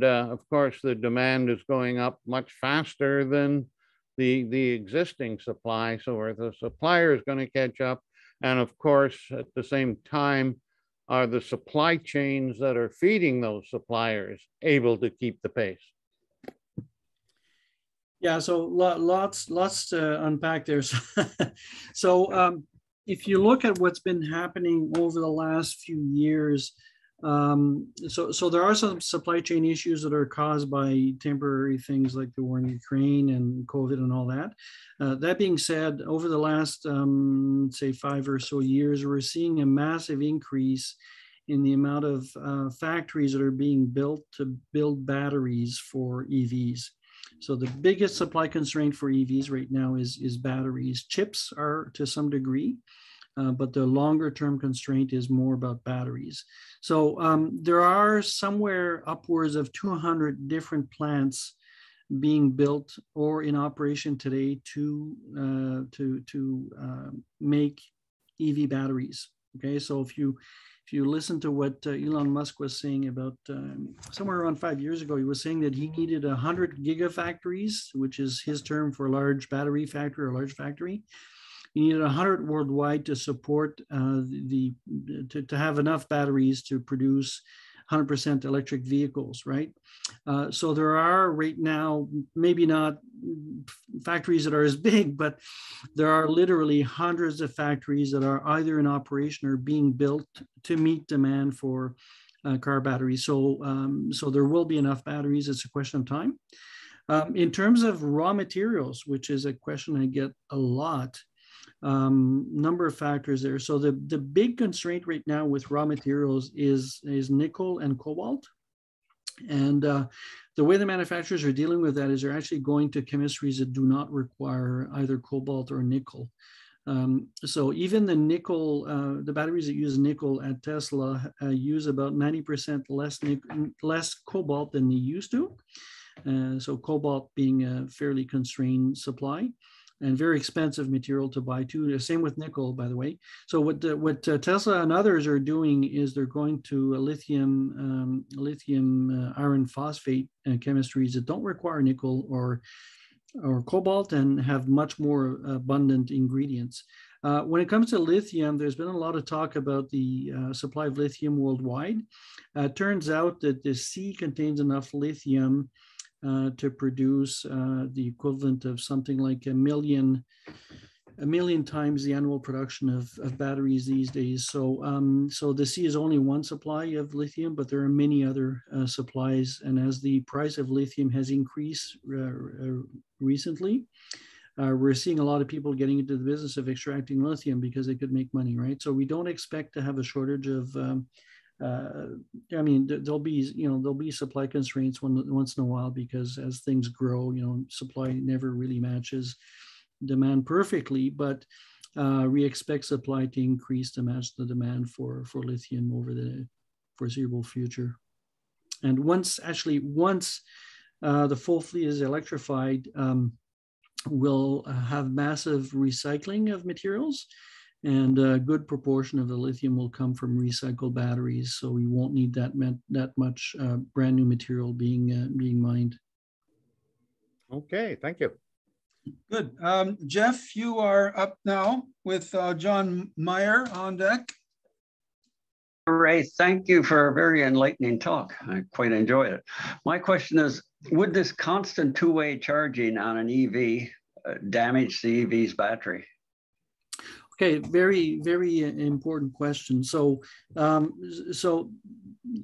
of course, the demand is going up much faster than the existing supply. So are the suppliers going to catch up? And of course, at the same time, are the supply chains that are feeding those suppliers able to keep the pace? Yeah, so lots to unpack there. So if you look at what's been happening over the last few years, so there are some supply chain issues that are caused by temporary things like the war in Ukraine and COVID and all that. That being said, over the last, say 5 or so years, we're seeing a massive increase in the amount of factories that are being built to build batteries for EVs. So the biggest supply constraint for EVs right now is batteries. Chips are to some degree, but the longer term constraint is more about batteries. So there are somewhere upwards of 200 different plants being built or in operation today to make EV batteries. Okay, so if you listen to what Elon Musk was saying about somewhere around 5 years ago, he was saying that he needed 100 gigafactories, which is his term for a large battery factory or large factory. He needed 100 worldwide to support to have enough batteries to produce 100% electric vehicles, right? So there are right now, maybe not factories that are as big, but there are literally hundreds of factories that are either in operation or being built to meet demand for car batteries. So there will be enough batteries. It's a question of time. In terms of raw materials, which is a question I get a lot, number of factors there. So the big constraint right now with raw materials is nickel and cobalt. And the way the manufacturers are dealing with that is they're actually going to chemistries that do not require either cobalt or nickel. So even the nickel, the batteries that use nickel at Tesla use about 90% less cobalt than they used to. So cobalt being a fairly constrained supply and very expensive material to buy too. Same with nickel, by the way. So what Tesla and others are doing is they're going to lithium iron phosphate chemistries that don't require nickel or cobalt and have much more abundant ingredients. When it comes to lithium, there's been a lot of talk about the supply of lithium worldwide. Turns out that the sea contains enough lithium to produce the equivalent of something like 1 million 1 million times the annual production of batteries these days. So, so the sea is only one supply of lithium, but there are many other supplies. And as the price of lithium has increased recently, we're seeing a lot of people getting into the business of extracting lithium because they could make money, right? So we don't expect to have a shortage of. I mean, there'll be supply constraints once in a while, because as things grow, supply never really matches demand perfectly, but we expect supply to increase to match the demand for lithium over the foreseeable future. And once the full fleet is electrified, we'll have massive recycling of materials, and a good proportion of the lithium will come from recycled batteries. So we won't need that much brand new material being mined. Okay, thank you. Good. Jeff, you are up now with John Meyer on deck. Ray, thank you for a very enlightening talk. I quite enjoyed it. My question is, would this constant two-way charging on an EV damage the EV's battery? Okay, very, very important question. So, so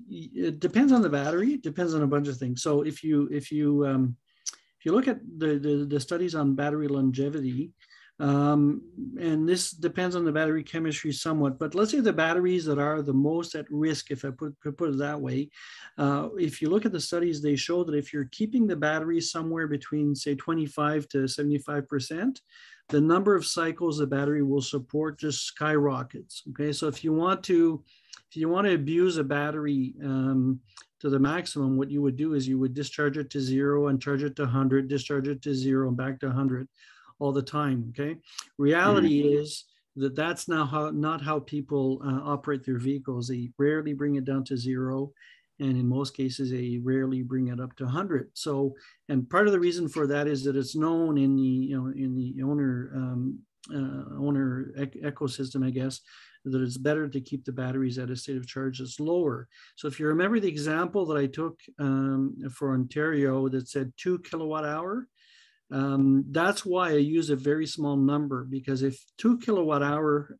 it depends on the battery. It depends on a bunch of things. So if you look at the studies on battery longevity, and this depends on the battery chemistry somewhat, but let's say the batteries that are the most at risk, if I could put it that way, if you look at the studies, they show that if you're keeping the battery somewhere between, say, 25 to 75%, the number of cycles the battery will support just skyrockets. Okay, so if you want to abuse a battery to the maximum, what you would do is you would discharge it to 0 and charge it to 100, discharge it to 0 and back to 100 all the time. Okay, reality is that that's not how people operate their vehicles. They rarely bring it down to 0, and in most cases they rarely bring it up to 100. So, and part of the reason for that is that it's known in the owner ecosystem, I guess, that it's better to keep the batteries at a state of charge that's lower. So if you remember the example that I took for Ontario that said 2 kilowatt hour, that's why I use a very small number, because if 2 kilowatt hour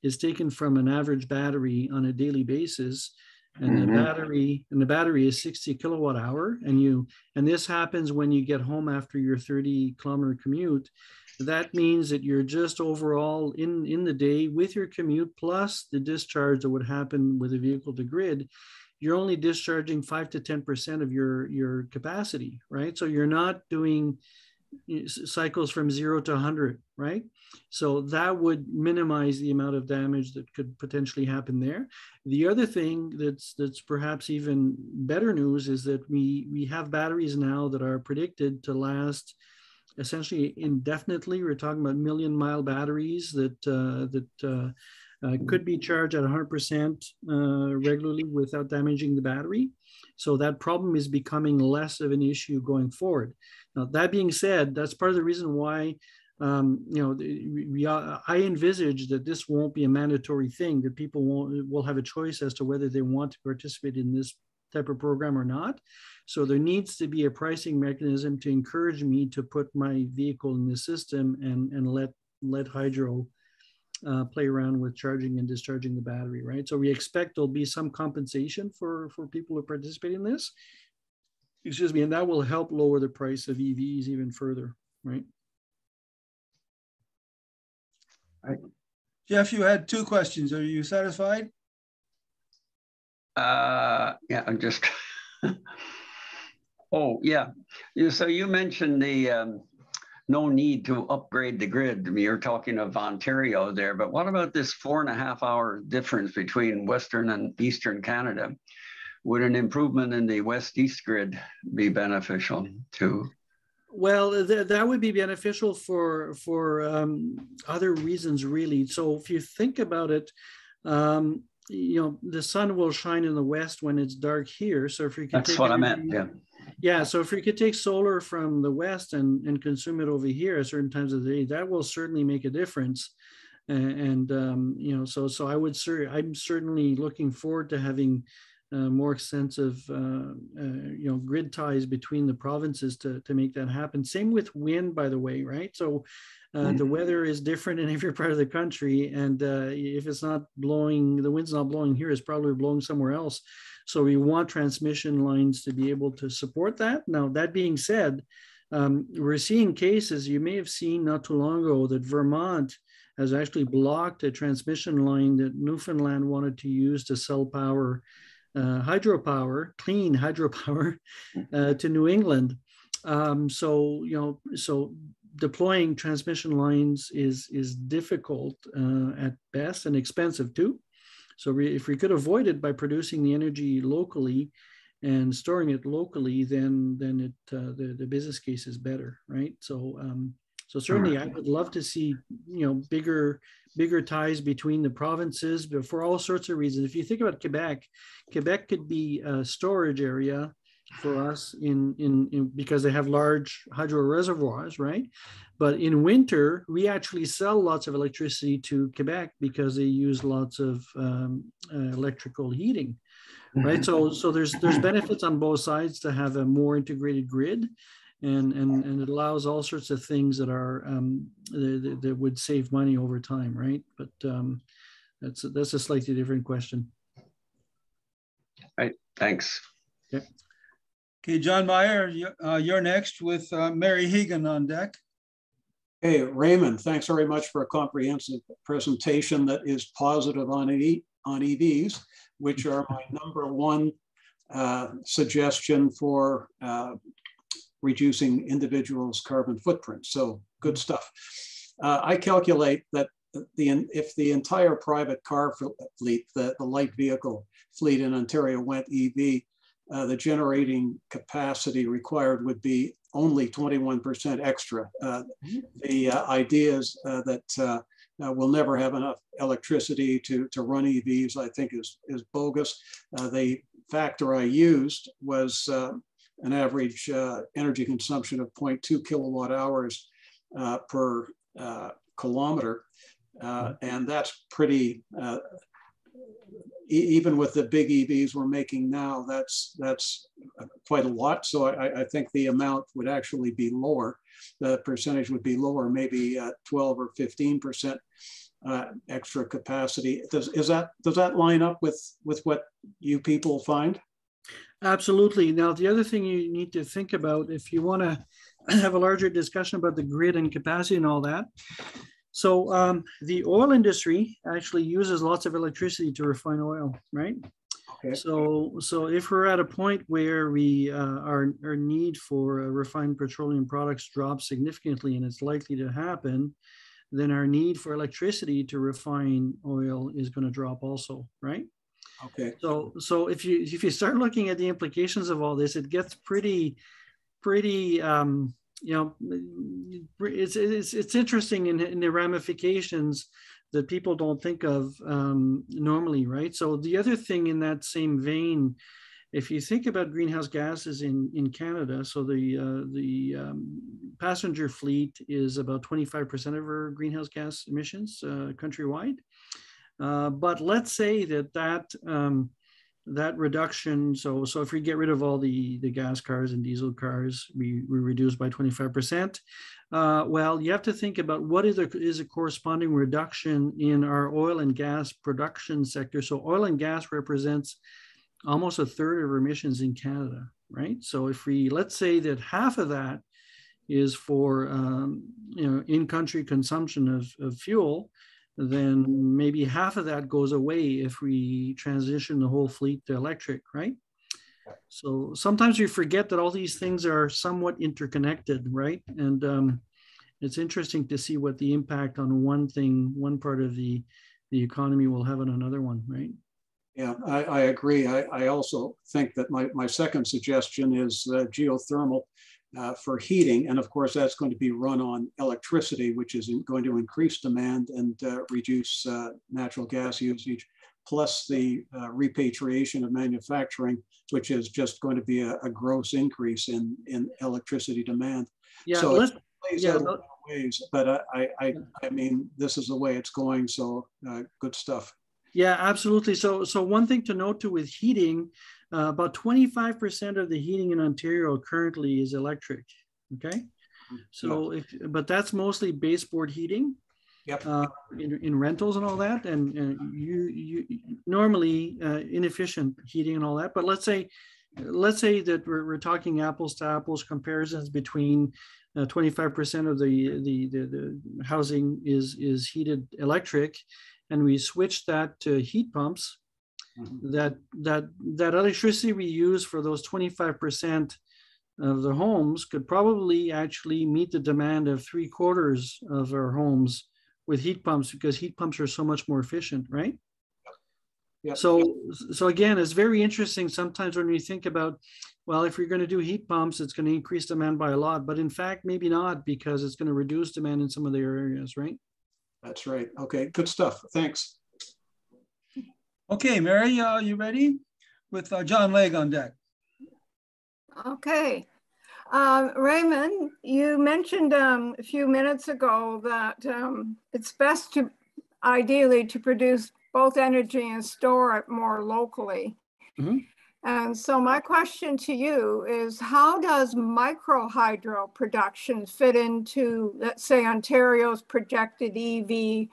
is taken from an average battery on a daily basis, and the battery is 60 kilowatt hour, and this happens when you get home after your 30-kilometer commute, that means that you're just overall in the day with your commute plus the discharge that would happen with a vehicle to grid, you're only discharging 5 to 10% of your capacity, right? So you're not doing cycles from 0 to 100, right? So that would minimize the amount of damage that could potentially happen there. The other thing that's perhaps even better news is that we have batteries now that are predicted to last essentially indefinitely. We're talking about million-mile batteries that could be charged at 100% regularly without damaging the battery. So that problem is becoming less of an issue going forward. Now, that being said, that's part of the reason why I envisage that this won't be a mandatory thing, that people will have a choice as to whether they want to participate in this type of program or not. So there needs to be a pricing mechanism to encourage me to put my vehicle in the system and let hydro play around with charging and discharging the battery, right? So we expect there'll be some compensation for people who participate in this. Excuse me, and that will help lower the price of EVs even further, right? Right. Jeff, you had 2 questions. Are you satisfied? Yeah, I'm just. Oh, yeah. So you mentioned the no need to upgrade the grid. I mean, you're talking of Ontario there, but what about this 4.5-hour difference between Western and Eastern Canada? Would an improvement in the West-East grid be beneficial too? Well, that would be beneficial for other reasons, really. So if you think about it, the sun will shine in the west when it's dark here. So if you could that's what I meant. Yeah. Yeah. So if you could take solar from the west and consume it over here at certain times of the day, that will certainly make a difference. So I would I'm certainly looking forward to having more extensive, grid ties between the provinces to make that happen. Same with wind, by the way, right? So the weather is different in every part of the country, and if it's not blowing, the wind's not blowing here, it's probably blowing somewhere else. So we want transmission lines to be able to support that. Now, that being said, we're seeing cases, you may have seen not too long ago, that Vermont has actually blocked a transmission line that Newfoundland wanted to use to sell power, hydropower, clean hydropower, to New England. So deploying transmission lines is difficult at best and expensive too. So if we could avoid it by producing the energy locally and storing it locally, then the business case is better, right? So certainly I would love to see bigger ties between the provinces, but for all sorts of reasons. If you think about Quebec could be a storage area for us in because they have large hydro reservoirs, right? But in winter, we actually sell lots of electricity to Quebec because they use lots of electrical heating, right? So there's benefits on both sides to have a more integrated grid, and it allows all sorts of things that are that would save money over time, right? But that's a slightly different question. Right. Thanks. Okay. Okay, John Meyer, you're next with Mary Hagan on deck. Hey, Raymond, thanks very much for a comprehensive presentation that is positive on EVs, which are my #1 suggestion for reducing individuals' carbon footprint. So good stuff. I calculate that if the entire private car fleet, the light vehicle fleet in Ontario went EV, the generating capacity required would be only 21% extra. The idea is that we'll never have enough electricity to run EVs, I think is bogus. The factor I used was an average energy consumption of 0.2 kilowatt hours per kilometer. And that's pretty, even with the big EVs we're making now, that's quite a lot. So I think the amount would actually be lower. The percentage would be lower, maybe 12 or 15% extra capacity. Does that line up with what you people find? Absolutely. Now, the other thing you need to think about if you want to have a larger discussion about the grid and capacity and all that. So the oil industry actually uses lots of electricity to refine oil, right? Okay. So if we're at a point where our need for refined petroleum products drops significantly, and it's likely to happen, then our need for electricity to refine oil is going to drop also, right? Okay. So if you start looking at the implications of all this, it gets pretty it's interesting in the ramifications that people don't think of normally, right? So the other thing in that same vein, if you think about greenhouse gases in Canada, so the passenger fleet is about 25% of our greenhouse gas emissions countrywide. But let's say that reduction, so if we get rid of all the gas cars and diesel cars, we reduce by 25%. Well, you have to think about what is a corresponding reduction in our oil and gas production sector. So oil and gas represents almost a third of our emissions in Canada, right? So if let's say that half of that is for in-country consumption of fuel, then maybe half of that goes away if we transition the whole fleet to electric, right? So sometimes we forget that all these things are somewhat interconnected, right? And it's interesting to see what the impact on one part of the economy will have on another one, right? Yeah, I agree. I also think that my second suggestion is geothermal for heating. And of course, that's going to be run on electricity, which is going to increase demand and reduce natural gas usage, plus the repatriation of manufacturing, which is just going to be a gross increase in electricity demand. Yeah, so it plays out in ways, but I mean, this is the way it's going. So good stuff. Yeah, absolutely. So one thing to note too with heating, about 25% of the heating in Ontario currently is electric. Okay. So but that's mostly baseboard heating. Yep. In rentals and all that, and you normally inefficient heating and all that. But let's say that we're talking apples to apples comparisons between 25% of the housing is heated electric, and we switch that to heat pumps. That electricity we use for those 25% of the homes could probably actually meet the demand of 3/4 of our homes with heat pumps, because heat pumps are so much more efficient, right? Yeah. So again, it's very interesting sometimes when we think about, well, if you're going to do heat pumps, it's going to increase demand by a lot, but in fact, maybe not, because it's going to reduce demand in some of the areas, right? That's right. Okay, good stuff. Thanks. Okay, Mary, you ready? With John Legge on deck. Okay. Raymond, you mentioned a few minutes ago that it's best to ideally to produce both energy and store it more locally. Mm-hmm. And so my question to you is, how does micro hydro production fit into, let's say, Ontario's projected EV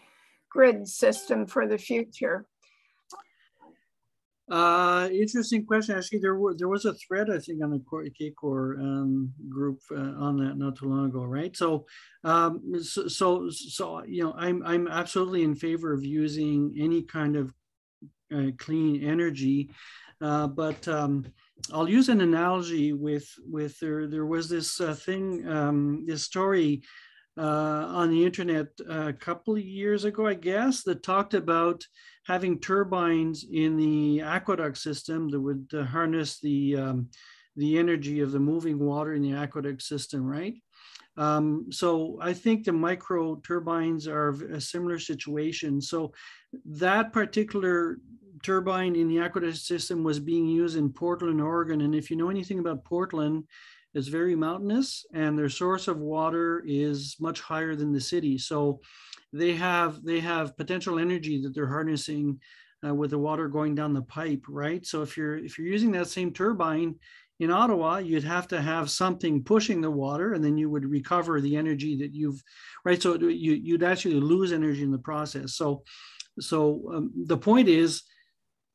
grid system for the future? Interesting question. Actually, there was a thread, I think, on the KCOR group on that not too long ago, right? So you know, I'm absolutely in favor of using any kind of clean energy, but I'll use an analogy with there was this thing, this story on the internet a couple of years ago, I guess, that talked about having turbines in the aqueduct system that would harness the energy of the moving water in the aqueduct system, right? So I think the micro turbines are a similar situation. So that particular turbine in the aqueduct system was being used in Portland, Oregon. And if you know anything about Portland, it's very mountainous, and their source of water is much higher than the city. So they have potential energy that they're harnessing with the water going down the pipe, right? So if you're using that same turbine in Ottawa, you'd have to have something pushing the water, and then you would recover the energy that you've, right? So you'd actually lose energy in the process. So the point is,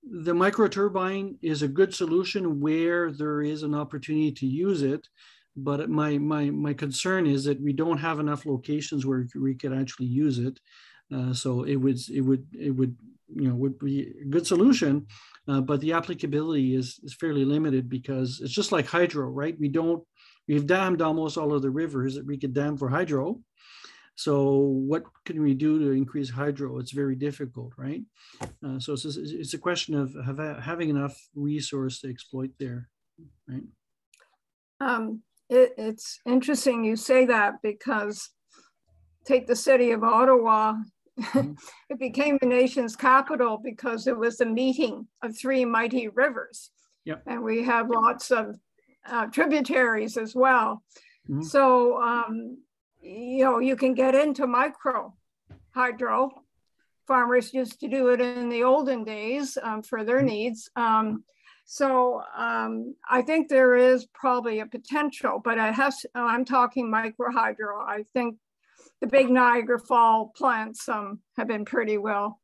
the micro turbine is a good solution where there is an opportunity to use it, but my concern is that we don't have enough locations where we could actually use it. So it would be a good solution, but the applicability is fairly limited, because it's just like hydro, right? We've dammed almost all of the rivers that we could dam for hydro. So what can we do to increase hydro? It's very difficult, right? So it's a question of having enough resource to exploit there, right? It's interesting you say that, because take the city of Ottawa, it became the nation's capital because it was the meeting of three mighty rivers. Yep. And we have lots of tributaries as well. Mm-hmm. So, you know, you can get into micro hydro. Farmers used to do it in the olden days for their needs. So I think there is probably a potential, but I'm talking micro hydro. I think the big Niagara Fall plants have been pretty well,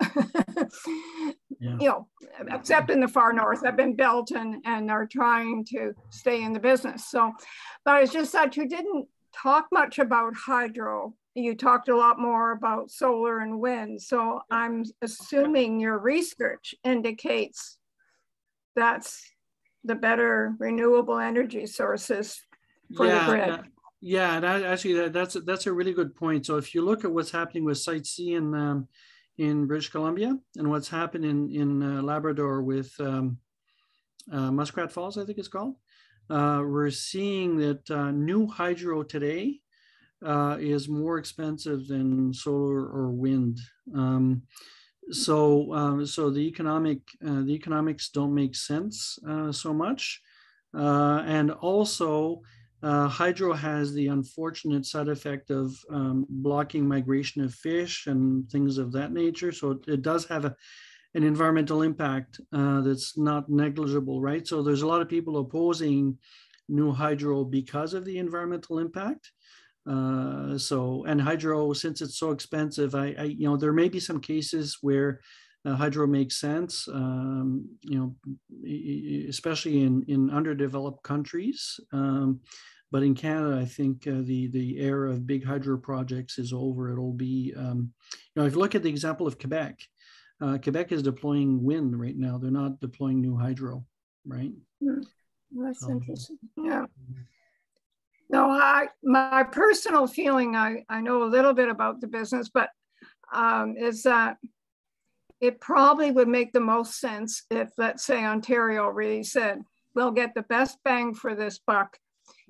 you know, except in the far north, have been built and are trying to stay in the business. So, but it's just that you didn't talk much about hydro. You talked a lot more about solar and wind. So I'm assuming your research indicates that's the better renewable energy sources for the grid. Yeah, and actually that's a really good point. So if you look at what's happening with Site C in British Columbia, and what's happened in Labrador with Muskrat Falls, I think it's called, we're seeing that new hydro today is more expensive than solar or wind. So the economics don't make sense so much, and also hydro has the unfortunate side effect of blocking migration of fish and things of that nature. So it does have an environmental impact that's not negligible, right? So there's a lot of people opposing new hydro because of the environmental impact. And hydro, since it's so expensive, there may be some cases where hydro makes sense, especially in underdeveloped countries. But in Canada, I think the era of big hydro projects is over. It'll be, if you look at the example of Quebec, Quebec is deploying wind right now. They're not deploying new hydro, right? That's interesting. Yeah. No, my personal feeling, I know a little bit about the business, but is that it probably would make the most sense if, let's say, Ontario really said, we'll get the best bang for this buck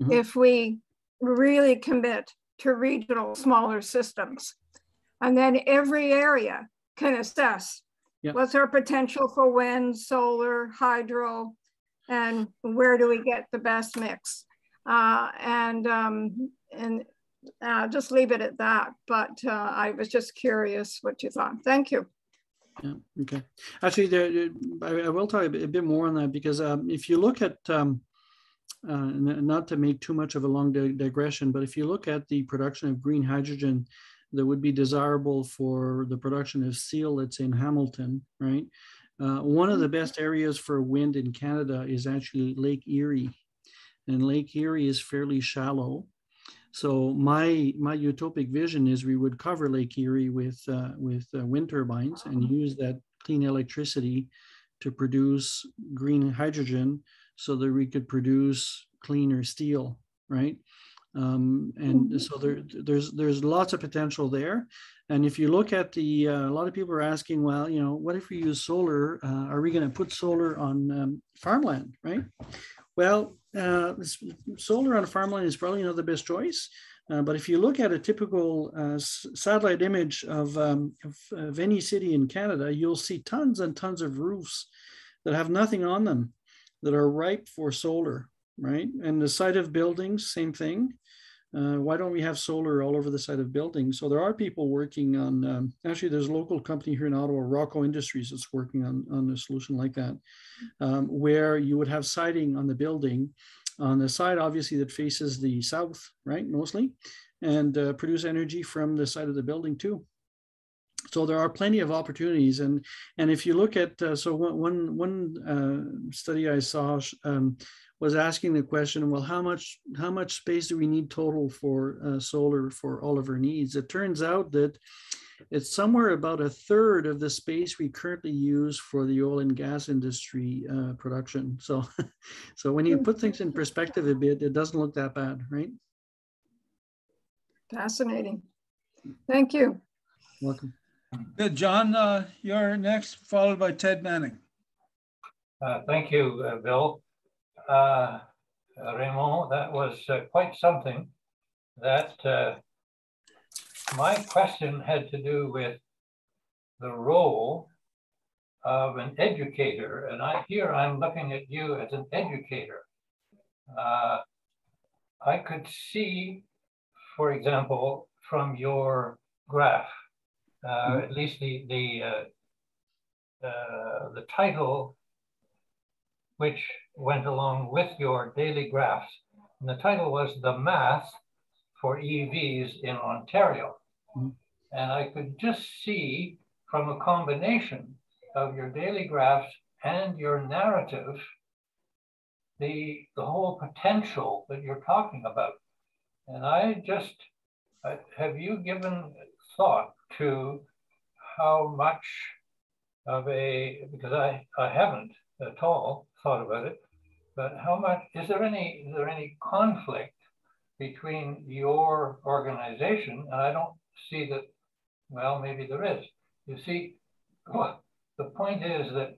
if we really commit to regional smaller systems. And then every area can assess what's our potential for wind, solar, hydro, and where do we get the best mix. And just leave it at that. But I was just curious what you thought. Thank you. Yeah, okay. Actually, I will talk a bit more on that, because if you look at, not to make too much of a long digression, but if you look at the production of green hydrogen that would be desirable for the production of steel that's in Hamilton, right? One of the best areas for wind in Canada is actually Lake Erie. And Lake Erie is fairly shallow. So my utopic vision is we would cover Lake Erie with wind turbines and use that clean electricity to produce green hydrogen so that we could produce cleaner steel, right? And so there's lots of potential there. And if you look at a lot of people are asking, well, what if we use solar? Are we going to put solar on farmland, right? Well, solar on a farmland is probably not the best choice. But if you look at a typical satellite image of any city in Canada, you'll see tons and tons of roofs that have nothing on them that are ripe for solar, right? And the side of buildings, same thing. Why don't we have solar all over the side of buildings? So there are people working on, actually there's a local company here in Ottawa, Rocco Industries, that's working on a solution like that, where you would have siding on the building, on the side obviously that faces the south, right, mostly, and produce energy from the side of the building too. So there are plenty of opportunities, and if you look at so one study I saw was asking the question, well, how much space do we need total for solar for all of our needs? It turns out that it's somewhere about a third of the space we currently use for the oil and gas industry production. So when you put things in perspective a bit, it doesn't look that bad, right? Fascinating. Thank you. Welcome. Good, John, you're next, followed by Ted Manning. Thank you, Bill. Raymond, that was quite something. That my question had to do with the role of an educator, and here I'm looking at you as an educator. I could see, for example, from your graph, at least the title which went along with your daily graphs. And the title was The Math for EVs in Ontario. And I could just see from a combination of your daily graphs and your narrative, the whole potential that you're talking about. And have you given thought to how much of because I haven't at all thought about it, but how much, is there any conflict between your organization, and I don't see that, well, maybe there is. You see, the point is that it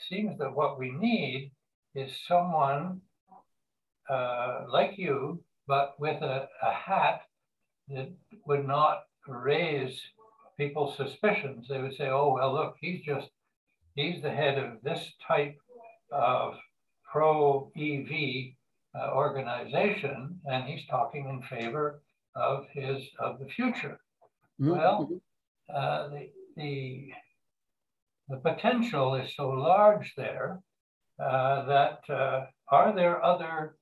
seems that what we need is someone like you, but with a hat that would not raise people's suspicions. They would say, oh, well, look, he's the head of this type of pro-EV organization, and he's talking in favor of the future. Well, the the potential is so large there that are there other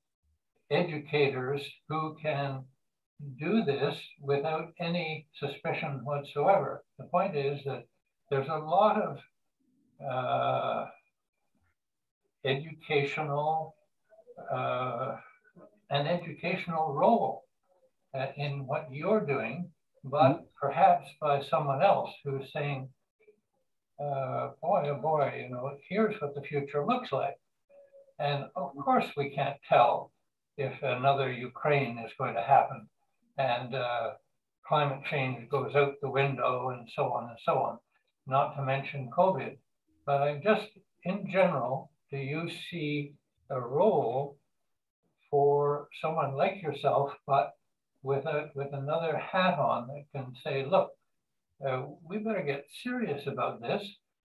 educators who can do this without any suspicion whatsoever? The point is that there's a lot of educational role in what you're doing, but perhaps by someone else who's saying, boy, oh boy, you know, here's what the future looks like. And of course we can't tell if another Ukraine is going to happen and climate change goes out the window and so on and so on, not to mention COVID. But I'm just, in general, do you see a role for someone like yourself, but with another hat on that can say, look, we better get serious about this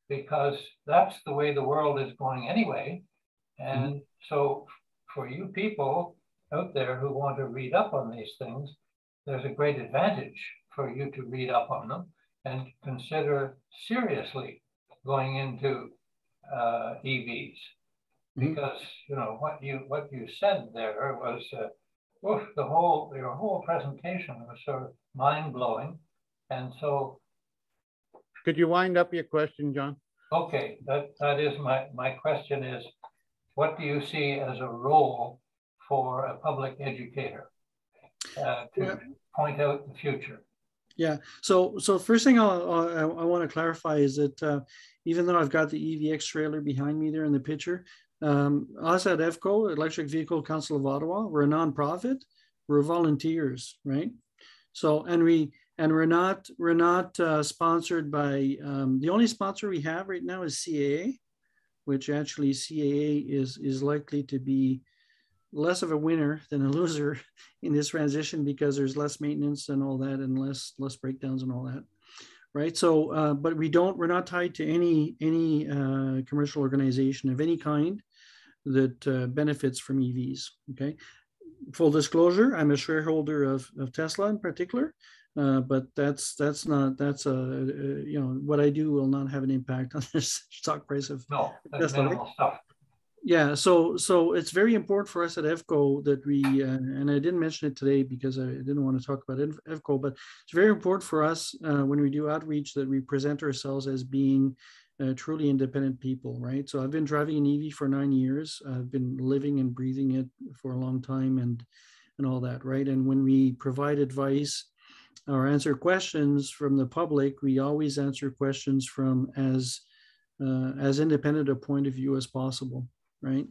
because that's the way the world is going anyway. And so for you people out there who want to read up on these things, there's a great advantage for you to read up on them and consider seriously going into EVs. Because you know what you said there was your whole presentation was sort of mind-blowing. And so could you wind up your question, John? Okay, that is my question is, what do you see as a role for a public educator to point out the future? Yeah, so first thing I want to clarify is that even though I've got the EVX trailer behind me there in the picture, us at EVCO, Electric Vehicle Council of Ottawa, we're a nonprofit, we're volunteers, right? So, we're not sponsored by, the only sponsor we have right now is CAA, which actually CAA is likely to be less of a winner than a loser in this transition because there's less maintenance and all that and less breakdowns and all that, right? So, but we're not tied to any commercial organization of any kind that benefits from EVs, okay? Full disclosure, I'm a shareholder of Tesla in particular, but that's you know, what I do will not have an impact on this stock price of Tesla. Minimal stuff. Yeah, so it's very important for us at EVCO that we, and I didn't mention it today because I didn't want to talk about EVCO, but it's very important for us when we do outreach that we present ourselves as being truly independent people, right? So I've been driving an EV for 9 years. I've been living and breathing it for a long time and all that, right? And when we provide advice or answer questions from the public, we always answer questions from as independent a point of view as possible, right?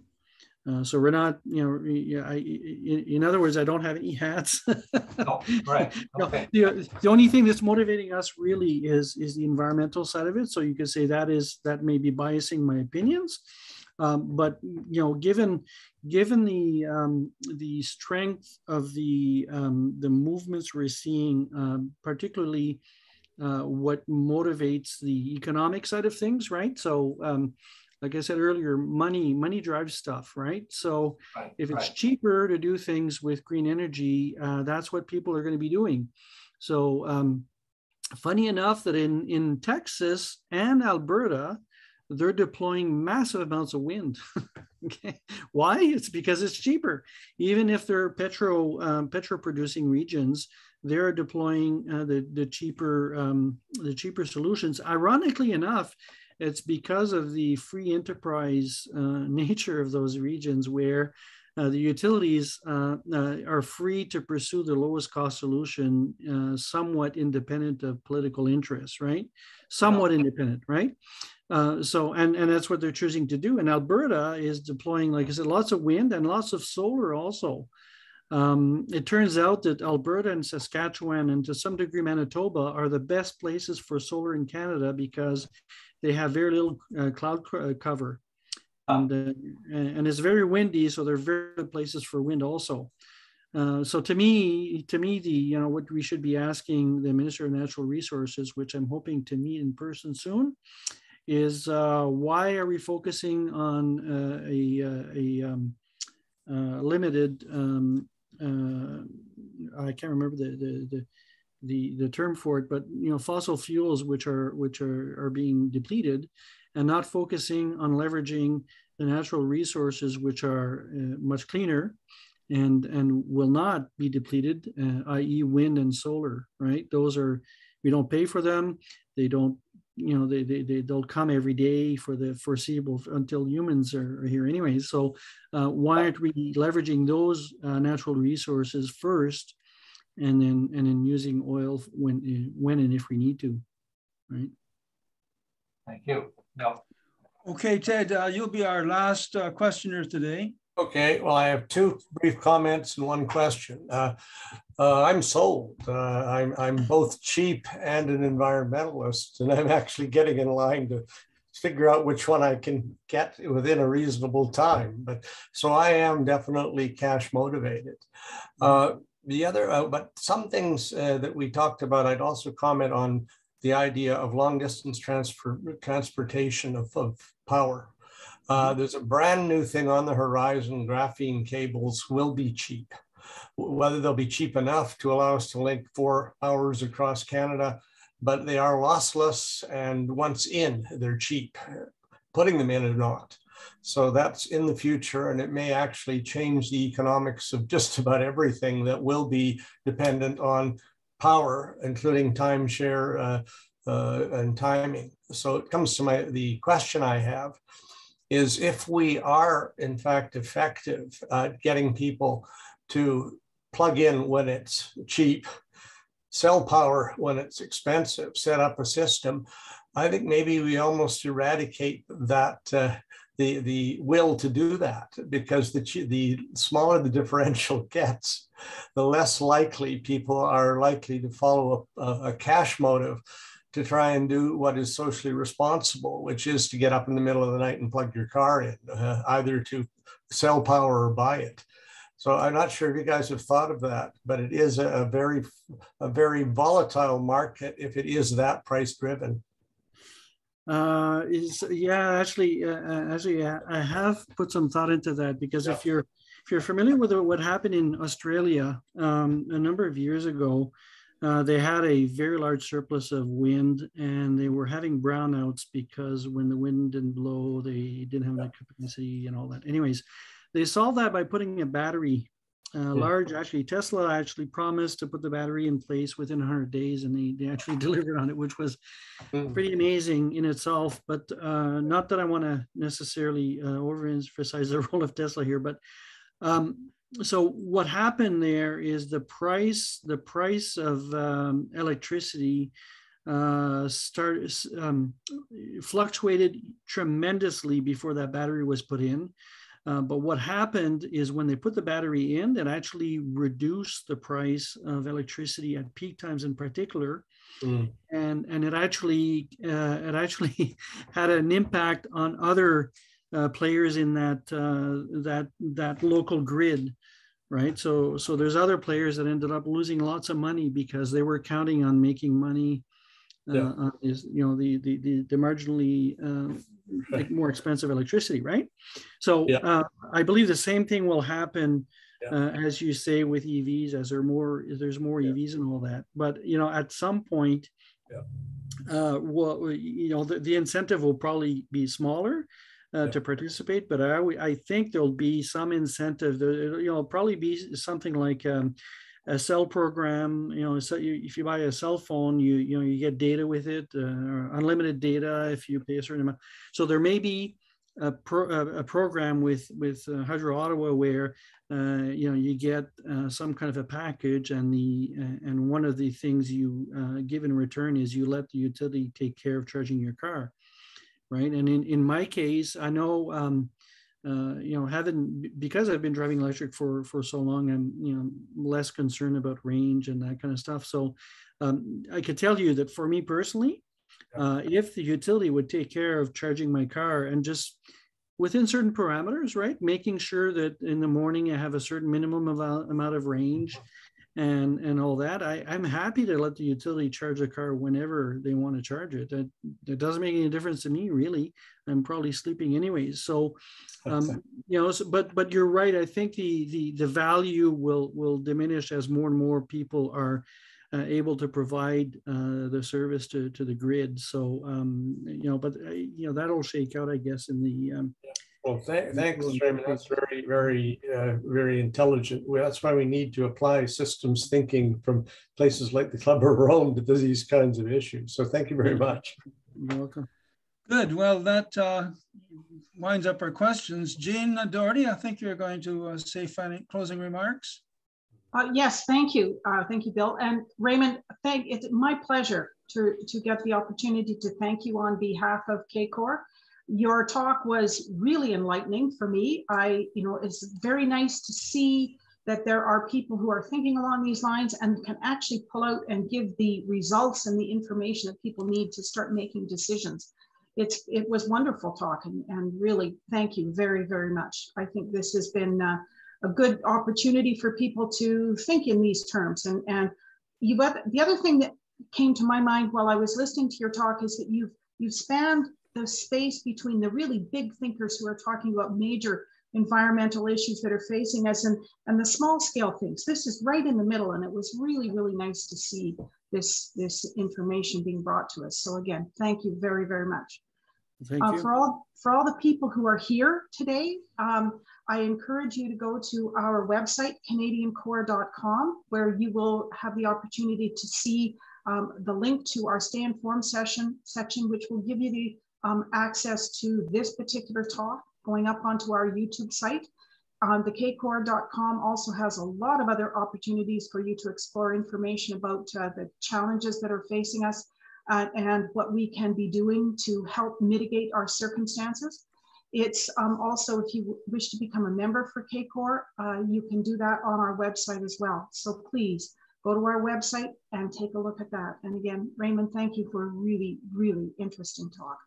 So we're not, you know, in other words, I don't have any hats. Oh, right. Okay. The only thing that's motivating us really is the environmental side of it. So you could say that may be biasing my opinions. But you know, given the strength of the movements we're seeing, particularly what motivates the economic side of things, right? So like I said earlier, money drives stuff, right? So if it's cheaper to do things with green energy, that's what people are going to be doing. So funny enough that in Texas and Alberta, they're deploying massive amounts of wind. Okay, why? It's because it's cheaper. Even if they're petro producing regions, they're deploying the cheaper solutions. Ironically enough, it's because of the free enterprise nature of those regions where the utilities are free to pursue the lowest cost solution, somewhat independent of political interests, right? Somewhat independent, right? So, and that's what they're choosing to do. And Alberta is deploying, like I said, lots of wind and lots of solar also. It turns out that Alberta and Saskatchewan and to some degree Manitoba are the best places for solar in Canada because they have very little cloud cover. And it's very windy, so they're very good places for wind also. So to me, what we should be asking the Minister of Natural Resources, which I'm hoping to meet in person soon, is why are we focusing on a limited? I can't remember the term for it, but fossil fuels which are being depleted, and not focusing on leveraging the natural resources which are much cleaner and will not be depleted, i.e. wind and solar, right? Those are, we don't pay for them. They don't, they'll come every day for the foreseeable until humans are here anyway. So why aren't we leveraging those natural resources first, and then using oil when and if we need to, right? Thank you. No. Okay, Ted, you'll be our last questioner today. Okay, well, I have two brief comments and one question. I'm sold. I'm both cheap and an environmentalist, and I'm actually getting in line to figure out which one I can get within a reasonable time. But so I am definitely cash motivated. The other, but some things that we talked about, I'd also comment on the idea of long distance transportation of power. There's a brand new thing on the horizon. Graphene cables will be cheap. Whether they'll be cheap enough to allow us to link 4 hours across Canada, but they are lossless, and once in, they're cheap. Putting them in or not. So that's in the future, and it may actually change the economics of just about everything that will be dependent on power, including timeshare and timing. So it comes to the question I have is, if we are in fact effective at getting people to plug in when it's cheap, sell power when it's expensive, set up a system, I think maybe we almost eradicate that the will to do that, because the smaller the differential gets, the less likely people are likely to follow a cash motive to try and do what is socially responsible, which is to get up in the middle of the night and plug your car in, either to sell power or buy it. So I'm not sure if you guys have thought of that, but it is a very volatile market if it is that price driven. Actually, I have put some thought into that, because if you're familiar with what happened in Australia a number of years ago, they had a very large surplus of wind, and they were having brownouts because when the wind didn't blow, they didn't have enough capacity and all that. Anyways, they solved that by putting a battery. Actually, Tesla actually promised to put the battery in place within 100 days, and they actually delivered on it, which was pretty amazing in itself. But not that I want to necessarily overemphasize the role of Tesla here, but so what happened there is the price of electricity fluctuated tremendously before that battery was put in. But what happened is when they put the battery in, it actually reduced the price of electricity at peak times in particular. And it actually had an impact on other players in that local grid, right? So there's other players that ended up losing lots of money because they were counting on making money on the marginally more expensive electricity, right? So I believe the same thing will happen as you say with EVs, as there's more EVs and all that. But at some point, the incentive will probably be smaller to participate, but I think there'll be some incentive. There'll probably be something like a cell program. So if you buy a cell phone, you get data with it, unlimited data if you pay a certain amount. So there may be a program with Hydro Ottawa where you get some kind of a package, and one of the things you give in return is you let the utility take care of charging your car, right? And in my case, I know because I've been driving electric for so long, I'm less concerned about range and that kind of stuff. So I could tell you that for me personally, if the utility would take care of charging my car and just within certain parameters, right, making sure that in the morning I have a certain minimum amount of range and all that, I'm happy to let the utility charge the car whenever they want to charge it. That doesn't make any difference to me, really. I'm probably sleeping anyways. So, but you're right. I think the value will diminish as more and more people are able to provide the service to the grid. So, but that'll shake out, I guess, in the. Well, thanks, Raymond. That's very, very, very intelligent. That's why we need to apply systems thinking from places like the Club of Rome to these kinds of issues. So thank you very much. You're welcome. Good. Well, that winds up our questions. Jean Doherty, I think you're going to say closing remarks. Yes, thank you. Thank you, Bill. And Raymond, it's my pleasure to get the opportunity to thank you on behalf of KCOR. Your talk was really enlightening for me. It's very nice to see that there are people who are thinking along these lines and can actually pull out and give the results and the information that people need to start making decisions. It was wonderful talk, and really thank you very, very much. I think this has been a good opportunity for people to think in these terms. And the other thing that came to my mind while I was listening to your talk is that you've spanned the space between the really big thinkers who are talking about major environmental issues that are facing us and the small scale things. This is right in the middle, and it was really, really nice to see this information being brought to us. So again, thank you very, very much. Thank you. For all the people who are here today, I encourage you to go to our website, canadiancore.com, where you will have the opportunity to see the link to our Stay Informed section, which will give you the access to this particular talk going up onto our YouTube site. The kcore.com also has a lot of other opportunities for you to explore information about the challenges that are facing us and what we can be doing to help mitigate our circumstances. It's also, if you wish to become a member for KCOR, you can do that on our website as well. So please go to our website and take a look at that. And again, Raymond, thank you for a really, really interesting talk.